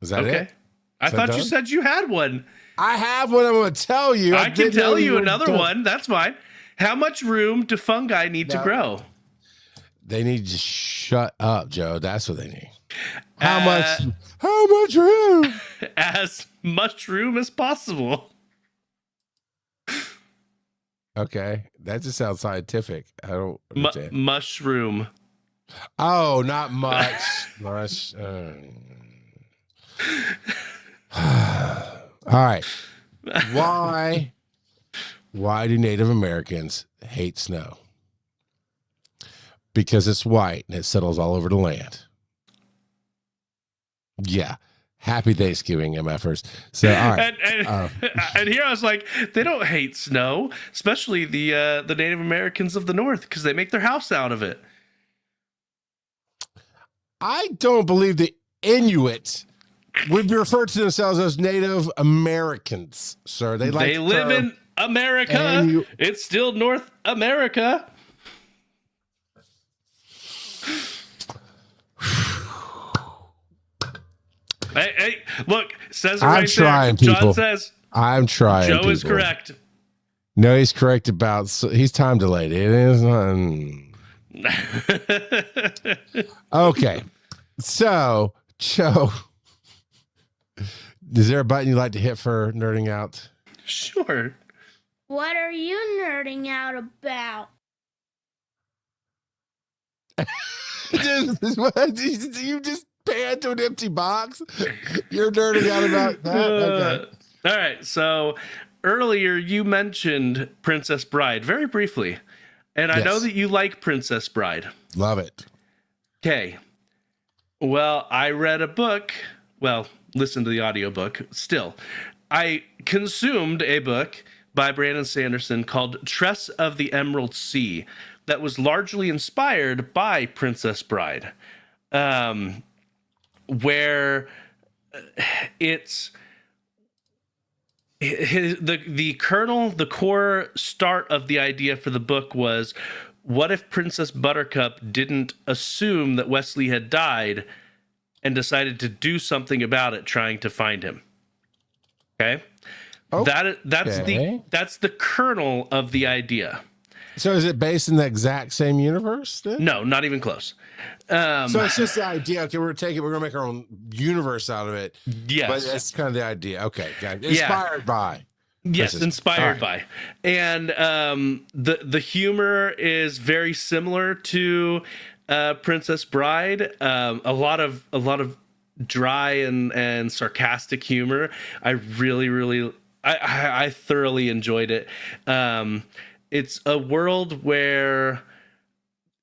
Is that Okay. it? I Is that thought you done? said you had one. I have one. I'm going to tell you. I can didn't know tell you were another done. one. That's fine. How much room do fungi need to No. grow? They need to shut up, Joe. That's what they need. How much room? As much room as possible. Okay, that just sounds scientific. I don't understand. Mushroom. Oh, not much. Much. All right. Why do Native Americans hate snow? Because it's white and it settles all over the land. Yeah. Happy Thanksgiving, MFers. So, all right. And here I was like, they don't hate snow, especially the Native Americans of the North, because they make their house out of it. I don't believe the Inuit would refer to themselves as Native Americans, sir. They live in America. It's still North America. Hey, look, says it I'm right trying, there. people. John says I'm trying. Joe is people. correct. No, he's correct about. He's time delayed. It is not. Okay. So, Joe, is there a button you'd like to hit for nerding out? Sure. What are you nerding out about? You just panned to an empty box? You're nerding out about that? Okay. All right. So earlier you mentioned Princess Bride very briefly. And I know Yes. that you like Princess Bride. Love it. Okay. Well, I read a book. Well, listen to the audiobook. Still, I consumed a book by Brandon Sanderson called Tress of the Emerald Sea that was largely inspired by Princess Bride, where it's the kernel, the core start of the idea for the book was, what if Princess Buttercup didn't assume that Wesley had died and decided to do something about it, trying to find him? Okay. That's the kernel of the idea. So is it based in the exact same universe then? No, not even close. So it's just the idea. Okay, we're gonna make our own universe out of it. Yes. But that's kind of the idea. Okay, got it. Inspired by. Yes, Princess. inspired by. And the humor is very similar to Princess Bride. A lot of dry and sarcastic humor. I really I thoroughly enjoyed it. It's a world where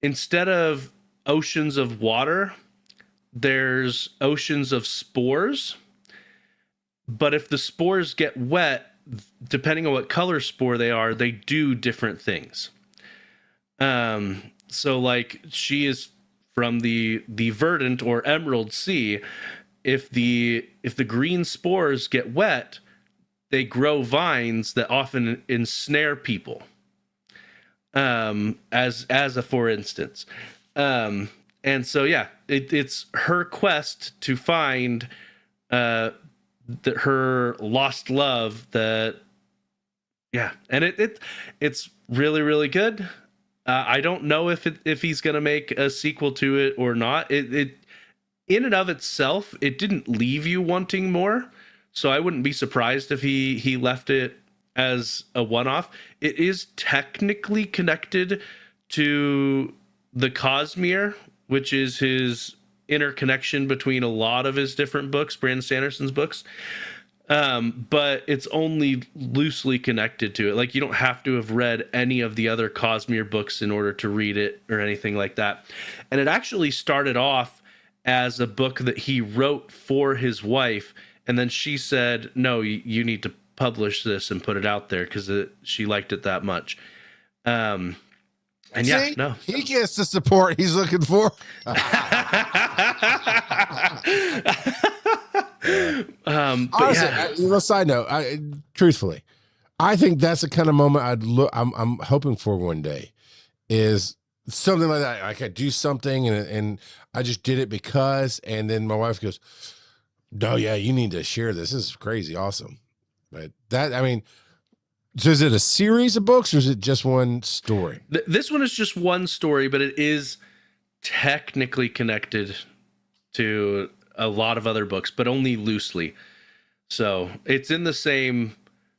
instead of oceans of water, there's oceans of spores. But if the spores get wet, depending on what color spore they are, they do different things. So like she is from the verdant or emerald sea. If the green spores get wet, they grow vines that often ensnare people. As a for instance. And so yeah, it's her quest to find her lost love. And it's really good. I don't know if he's gonna make a sequel to it or not. It in and of itself, it didn't leave you wanting more, so I wouldn't be surprised if he left it as a one-off. It is technically connected to the Cosmere, which is his interconnection between a lot of his different books, Brandon Sanderson's books. But it's only loosely connected to it. Like, you don't have to have read any of the other Cosmere books in order to read it or anything like that. And it actually started off as a book that he wrote for his wife, and then she said, no, you need to publish this and put it out there because she liked it that much. And see, he gets the support he's looking for. Honestly, side note, truthfully, I think that's the kind of moment I'm hoping for one day, is something like that. I could do something and I just did it because, and then my wife goes, no, yeah, you need to share this. This is crazy awesome. But that, I mean, so is it a series of books or is it just one story? This one is just one story, but it is technically connected to a lot of other books, but only loosely. So it's in the same,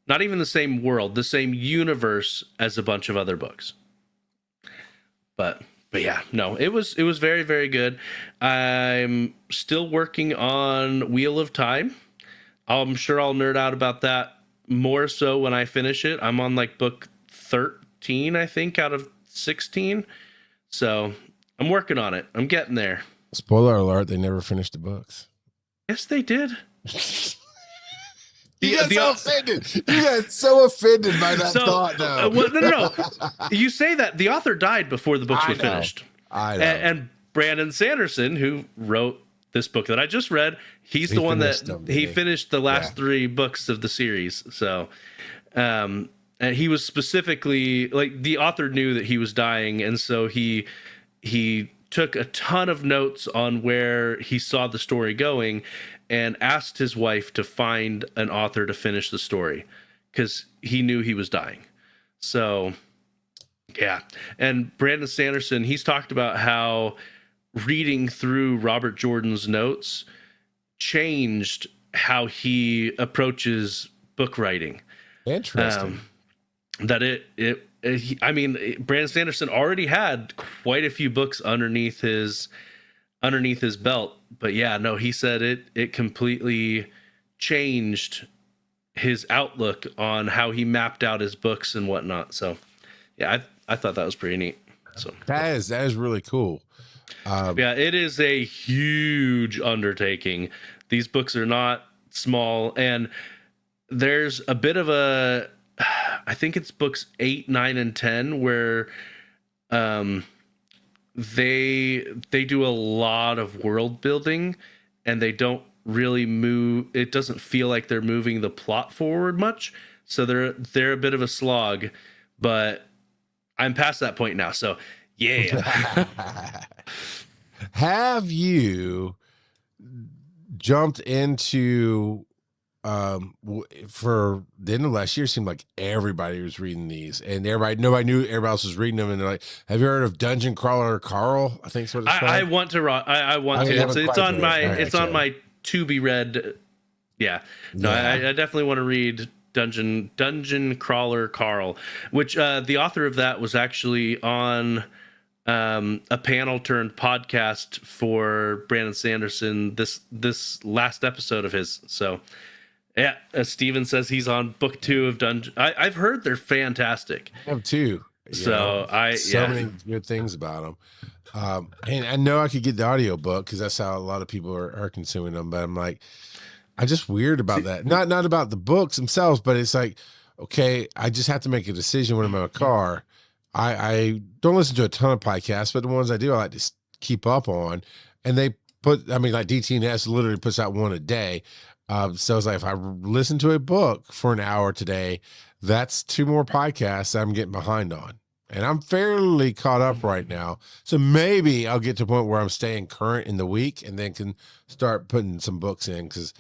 not even the same world, the same universe as a bunch of other books. But yeah, no, it was very, very good. I'm still working on Wheel of Time. I'm sure I'll nerd out about that more so when I finish it. I'm on like book 13, I think, out of 16. So I'm working on it. I'm getting there. Spoiler alert, they never finished the books. Yes, they did. You got so offended by that thought, though. No. You say that. The author died before the books were finished. I know. And Brandon Sanderson, who wrote this book that I just read, he's the one that finished the last 3 books of the series. So, and he was specifically, like, the author knew that he was dying, and so he took a ton of notes on where he saw the story going and asked his wife to find an author to finish the story because he knew he was dying. So, yeah. And Brandon Sanderson, he's talked about how reading through Robert Jordan's notes changed how he approaches book writing. Interesting. I mean, Brandon Sanderson already had quite a few books underneath his belt, but yeah, no, he said it completely changed his outlook on how he mapped out his books and whatnot. So yeah, I thought that was pretty neat. So that is really cool. Yeah, it is a huge undertaking. These books are not small, and there's a bit of a, I think it's books 8, 9, and 10 where they do a lot of world building, and they don't really move. It doesn't feel like they're moving the plot forward much, so they're a bit of a slog. But I'm past that point now, so yeah. Have you jumped into for the end of last year? It seemed like everybody was reading these, and nobody knew everybody else was reading them. And they're like, "Have you heard of Dungeon Crawler Carl?" I think it's what it's called. I want to. I want to. It's on my. It's on my to be read. Yeah. No, yeah. I definitely want to read Dungeon Crawler Carl, which the author of that was actually on a panel turned podcast for Brandon Sanderson this last episode of his. So yeah, as Steven says, he's on book 2 of Dungeon. I've heard they're fantastic. I have too. So many good things about them. And I know I could get the audio book because that's how a lot of people are consuming them. But I'm like, I'm just weird about that. Not about the books themselves, but it's like, okay, I just have to make a decision when I'm in a car. I don't listen to a ton of podcasts, but the ones I do, I like to keep up on. And they like DTNS literally puts out one a day. So it's like, if I listen to a book for an hour today, that's 2 more podcasts I'm getting behind on. And I'm fairly caught up right now. So maybe I'll get to a point where I'm staying current in the week and then can start putting some books in, because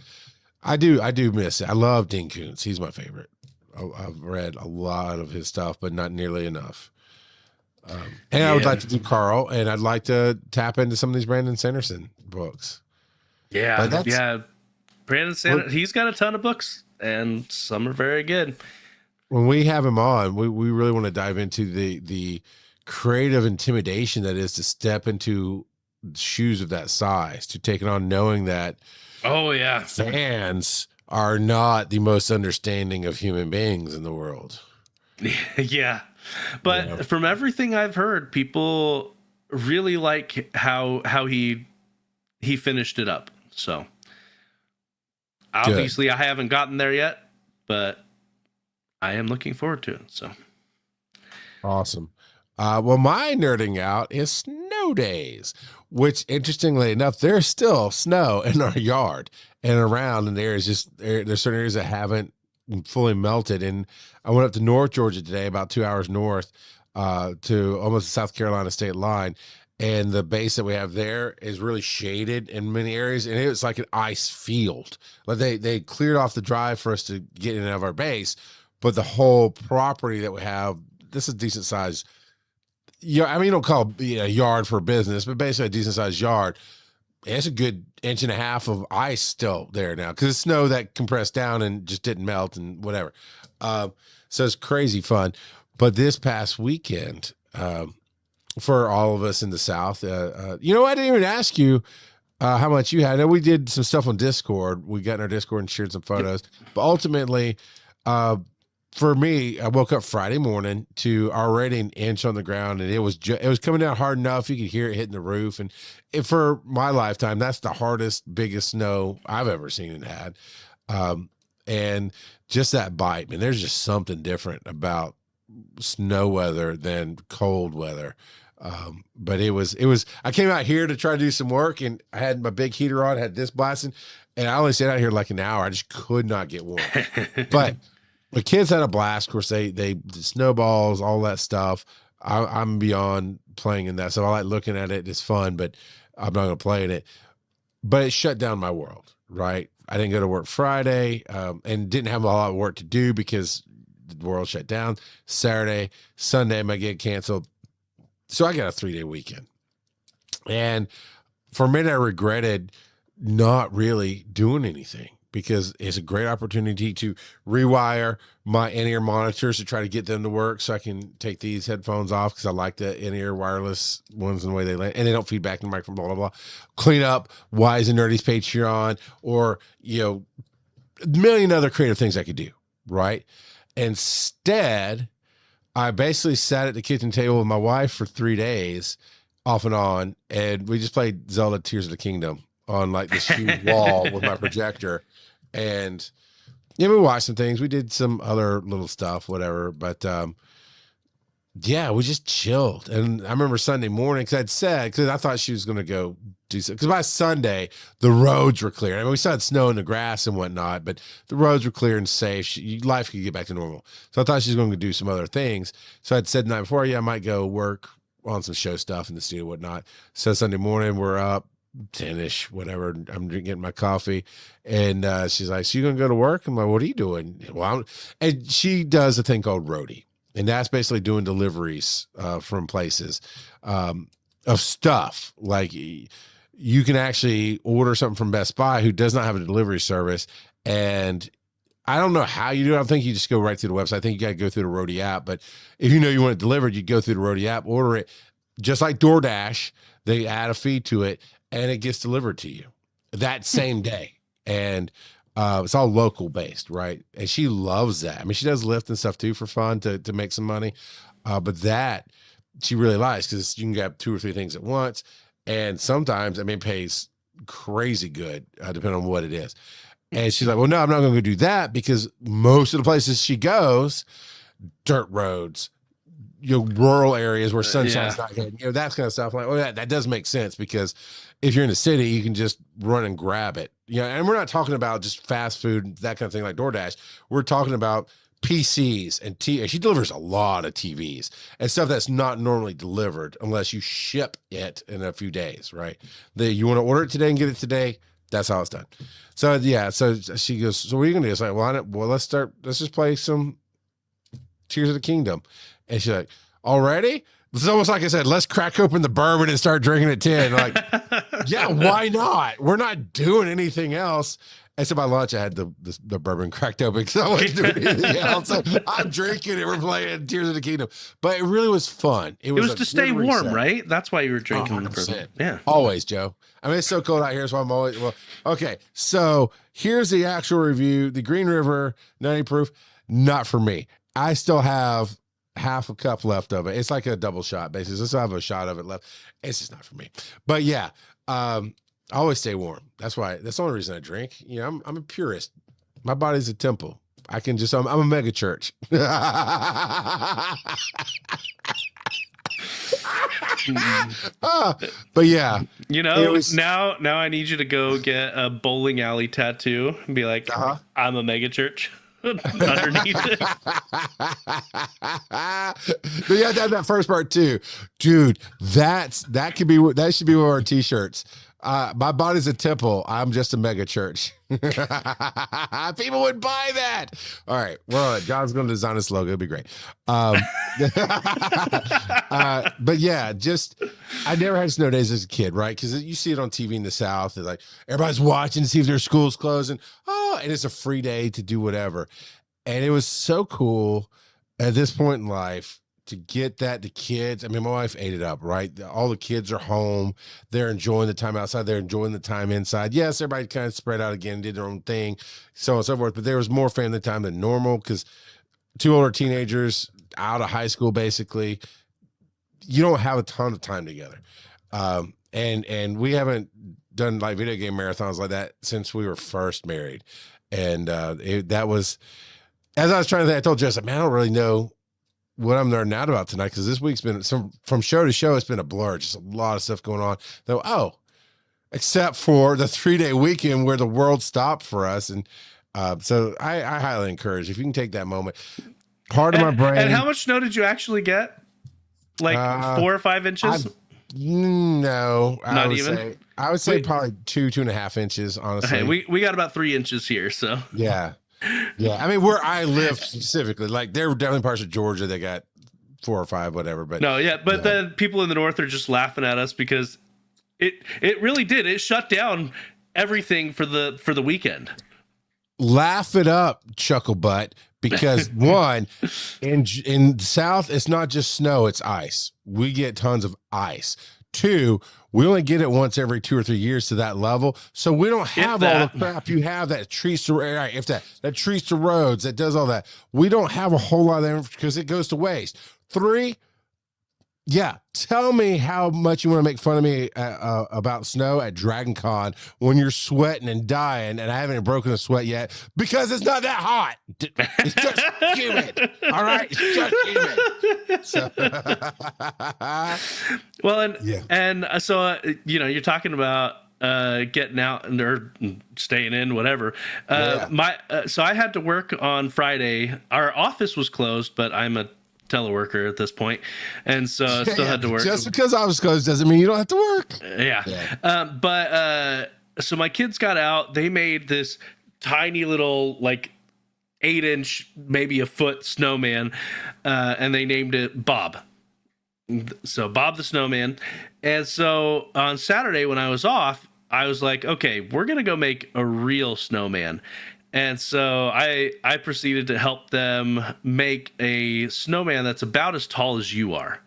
I do miss it. I love Dean Koontz. He's my favorite. I've read a lot of his stuff, but not nearly enough. And I would like to do Carl, and I'd like to tap into some of these Brandon Sanderson books. Yeah, yeah. Brandon Sanderson, he's got a ton of books, and some are very good. When we have him on, we really want to dive into the creative intimidation that is to step into shoes of that size, to take it on knowing that fans are not the most understanding of human beings in the world. Yeah. But from everything I've heard, people really like how he finished it up. So obviously I haven't gotten there yet, but I am looking forward to it. So awesome. Well, my nerding out is snow days, which interestingly enough, there's still snow in our yard and around, and there's certain areas that haven't fully melted. And I went up to North Georgia today, about 2 hours north, to almost the South Carolina state line. And the base that we have there is really shaded in many areas. And it's like an ice field. Like they cleared off the drive for us to get in and out of our base, but the whole property that we have, this is decent size. Yeah, I mean, you don't call it a yard for business, but basically a decent sized yard. It's a good 1.5 inches of ice still there now, because it's snow that compressed down and just didn't melt and whatever. So it's crazy fun. But this past weekend, for all of us in the South, I didn't even ask you how much you had. I know we did some stuff on Discord. We got in our Discord and shared some photos. But ultimately, for me, I woke up Friday morning to already an inch on the ground, and it was coming down hard enough you could hear it hitting the roof. And for my lifetime, that's the hardest, biggest snow I've ever seen and had. And just that bite, man, there's just something different about snow weather than cold weather. But it was, I came out here to try to do some work, and I had my big heater on, had this blasting, and I only stayed out here like an hour. I just could not get warm. But the kids had a blast. Of course, they the snowballs, all that stuff. I'm beyond playing in that. So I like looking at it. It's fun, but I'm not going to play in it. But it shut down my world, right? I didn't go to work Friday, and didn't have a lot of work to do because the world shut down. Saturday, Sunday, my gig canceled. So I got a 3-day weekend. And for a minute, I regretted not really doing anything because it's a great opportunity to rewire my in-ear monitors to try to get them to work so I can take these headphones off because I like the in-ear wireless ones and the way they land, and they don't feed back in the microphone, blah, blah, blah. Clean up Wise and Nerdy's Patreon, or, a million other creative things I could do, right? Instead, I basically sat at the kitchen table with my wife for 3 days off and on, and we just played Zelda Tears of the Kingdom on like this huge wall with my projector. And we watched some things. We did some other little stuff, whatever. But we just chilled. And I remember Sunday morning, because I thought she was going to go do something. Because by Sunday, the roads were clear. I mean, we still had snow in the grass and whatnot, but the roads were clear and safe. Life could get back to normal. So I thought she was going to do some other things. So I'd said the night before, I might go work on some show stuff in the studio, whatnot. So Sunday morning, we're up 10-ish, whatever. I'm getting my coffee, and she's like, "So you gonna go to work?" I'm like, "What are you doing?" And she does a thing called roadie, and that's basically doing deliveries from places of stuff. Like you can actually order something from Best Buy, who does not have a delivery service, and I don't know how you do it. I don't think you just go right through the website. I think you got to go through the Roadie app. But if you want it delivered, you go through the Roadie app, order it, just like DoorDash. They add a fee to it, and it gets delivered to you that same day. And it's all local based, right? And she loves that. I mean, she does Lyft and stuff too for fun to make some money. But that she really likes because you can grab 2 or 3 things at once. And sometimes, it pays crazy good, depending on what it is. And she's like, "Well, no, I'm not going to do that because most of the places she goes, dirt roads, rural areas where sunshine's not good, that kind of stuff." I'm like, well, that does make sense because if you're in the city, you can just run and grab it. And we're not talking about just fast food, that kind of thing like DoorDash. We're talking about PCs and she delivers a lot of TVs and stuff that's not normally delivered unless you ship it in a few days, right? You want to order it today and get it today. That's how it's done. So so she goes, "So what are you gonna do?" It's like, well, let's just play some Tears of the Kingdom. And she's like, "Already?" It's almost like I said, let's crack open the bourbon and start drinking at 10. Like, yeah, why not? We're not doing anything else. And so by lunch, I had the bourbon cracked open because I wasn't doing anything else. So I'm drinking and we're playing Tears of the Kingdom. But it really was fun. It was to stay warm, right? That's why you were drinking the bourbon. Yeah. Always, Joe. It's so cold out here, so I'm always, okay. So here's the actual review. The Green River 90 proof, not for me. I still have half a cup left of it. It's like a double shot basis. I still have a shot of it left. It's just not for me. But yeah, I always stay warm. That's the only reason I drink. I'm a purist. My body's a temple. I'm a mega church. But yeah, now I need you to go get a bowling alley tattoo and be like, "I'm a mega church." Underneath it. But yeah, that first part too, dude. That should be one of our t-shirts. My body's a temple. I'm just a mega church. People would buy that. All right, well, John's going to design this logo. It'll be great. But yeah, I never had snow days as a kid, right? Because you see it on TV in the South. They're like, everybody's watching to see if their school's closed, and it's a free day to do whatever. And it was so cool at this point in life to get that to kids. My wife ate it up, right? All the kids are home. They're enjoying the time outside. They're enjoying the time inside. Yes, everybody kind of spread out again, did their own thing, so on and so forth. But there was more family time than normal because 2 older teenagers out of high school, basically, you don't have a ton of time together. And we haven't done like video game marathons like that since we were first married. And that was, as I was trying to think, I told Jess, man, I don't really know what I'm nerding out about tonight because this week's been from show to show. It's been a blur, just a lot of stuff going on. Though, except for the 3-day weekend where the world stopped for us, and so I highly encourage if you can take that moment. Part of my brain. And how much snow did you actually get? Like 4 or 5 inches? No, not even. I would say probably 2.5 inches. Honestly, okay, we got about 3 inches here. So yeah. Where I live specifically, like there were definitely parts of Georgia that got 4 or 5, whatever. But then people in the north are just laughing at us because It really did. It shut down everything for the weekend. Laugh it up, chuckle butt, because one, in the South, it's not just snow, it's ice. We get tons of ice. Two, we only get it once every 2 or 3 years to that level. So we don't have all the crap you have that treats the right, if that treats the roads, that does all that. We don't have a whole lot of that because it goes to waste. Three, yeah, tell me how much you want to make fun of me about snow at Dragon Con when you're sweating and dying, and I haven't broken a sweat yet because it's not that hot. It's just humid. All right, it's just humid. So, well, and so you're talking about getting out and or staying in, whatever. So I had to work on Friday. Our office was closed, but I'm a teleworker at this point, and so I still had to work. Just because I was closed doesn't mean you don't have to work. But so my kids got out. They made this tiny little 8-inch, maybe a foot snowman, and they named it Bob. So Bob the Snowman. And so on Saturday when I was off, I was like, okay, we're gonna go make a real snowman. And so I proceeded to help them make a snowman that's about as tall as you are.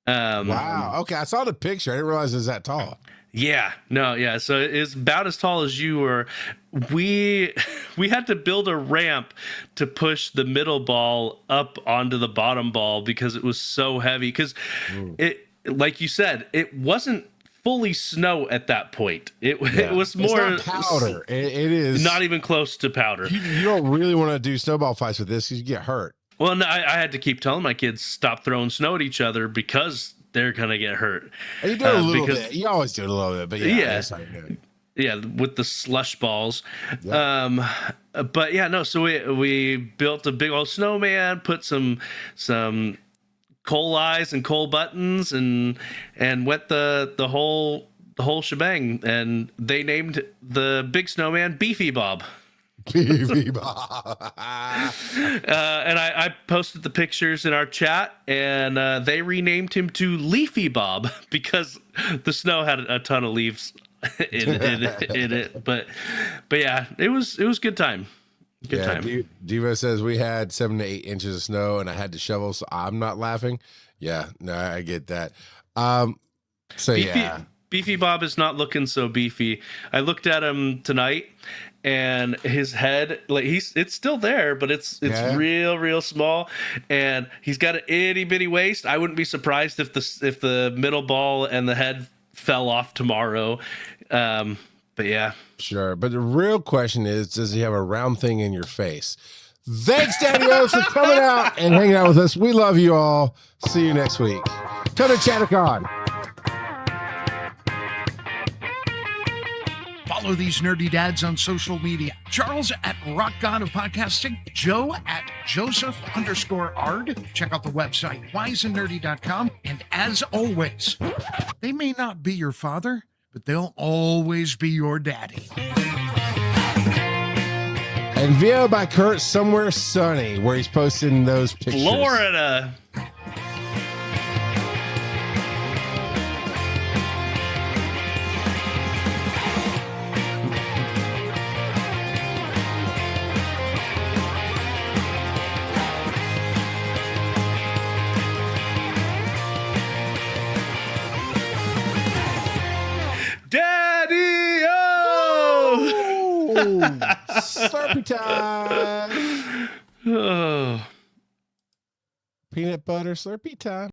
Wow. Okay, I saw the picture. I didn't realize it was that tall. Yeah. No. Yeah. So it's about as tall as you were. We had to build a ramp to push the middle ball up onto the bottom ball because it was so heavy. Because it, like you said, it wasn't fully snow at that point. It was more it's not powder. It is not even close to powder. You don't really want to do snowball fights with this because you get hurt. Well, no, I had to keep telling my kids stop throwing snow at each other because they're gonna get hurt. And you do it a little bit. You always do it a little bit, but yeah, with the slush balls. Yeah. But yeah, no. So we built a big old snowman, put some coal eyes and coal buttons, and went the whole shebang. And they named the big snowman Beefy Bob. Beefy Bob. And I posted the pictures in our chat, and they renamed him to Leafy Bob because the snow had a ton of leaves in it. But yeah, it was good time. Good time. Devo says we had 7 to 8 inches of snow, and I had to shovel, so I'm not laughing. Yeah, no, I get that. Beefy Bob is not looking so beefy. I looked at him tonight, and his head, it's still there, but it's real small, and he's got an itty bitty waist. I wouldn't be surprised if the middle ball and the head fell off tomorrow. But yeah, sure. But the real question is, does he have a round thing in your face? Thanks, Daddy O, for coming out and hanging out with us. We love you all. See you next week. Come to Chattacon. Follow these nerdy dads on social media. Charles at Rock God of Podcasting. Joe at Joseph_Ard. Check out the website, wiseandnerdy.com. And as always, they may not be your father, but they'll always be your daddy. And VO by Kurt, Somewhere Sunny, where he's posting those pictures. Florida. Slurpee time. Peanut butter Slurpee time.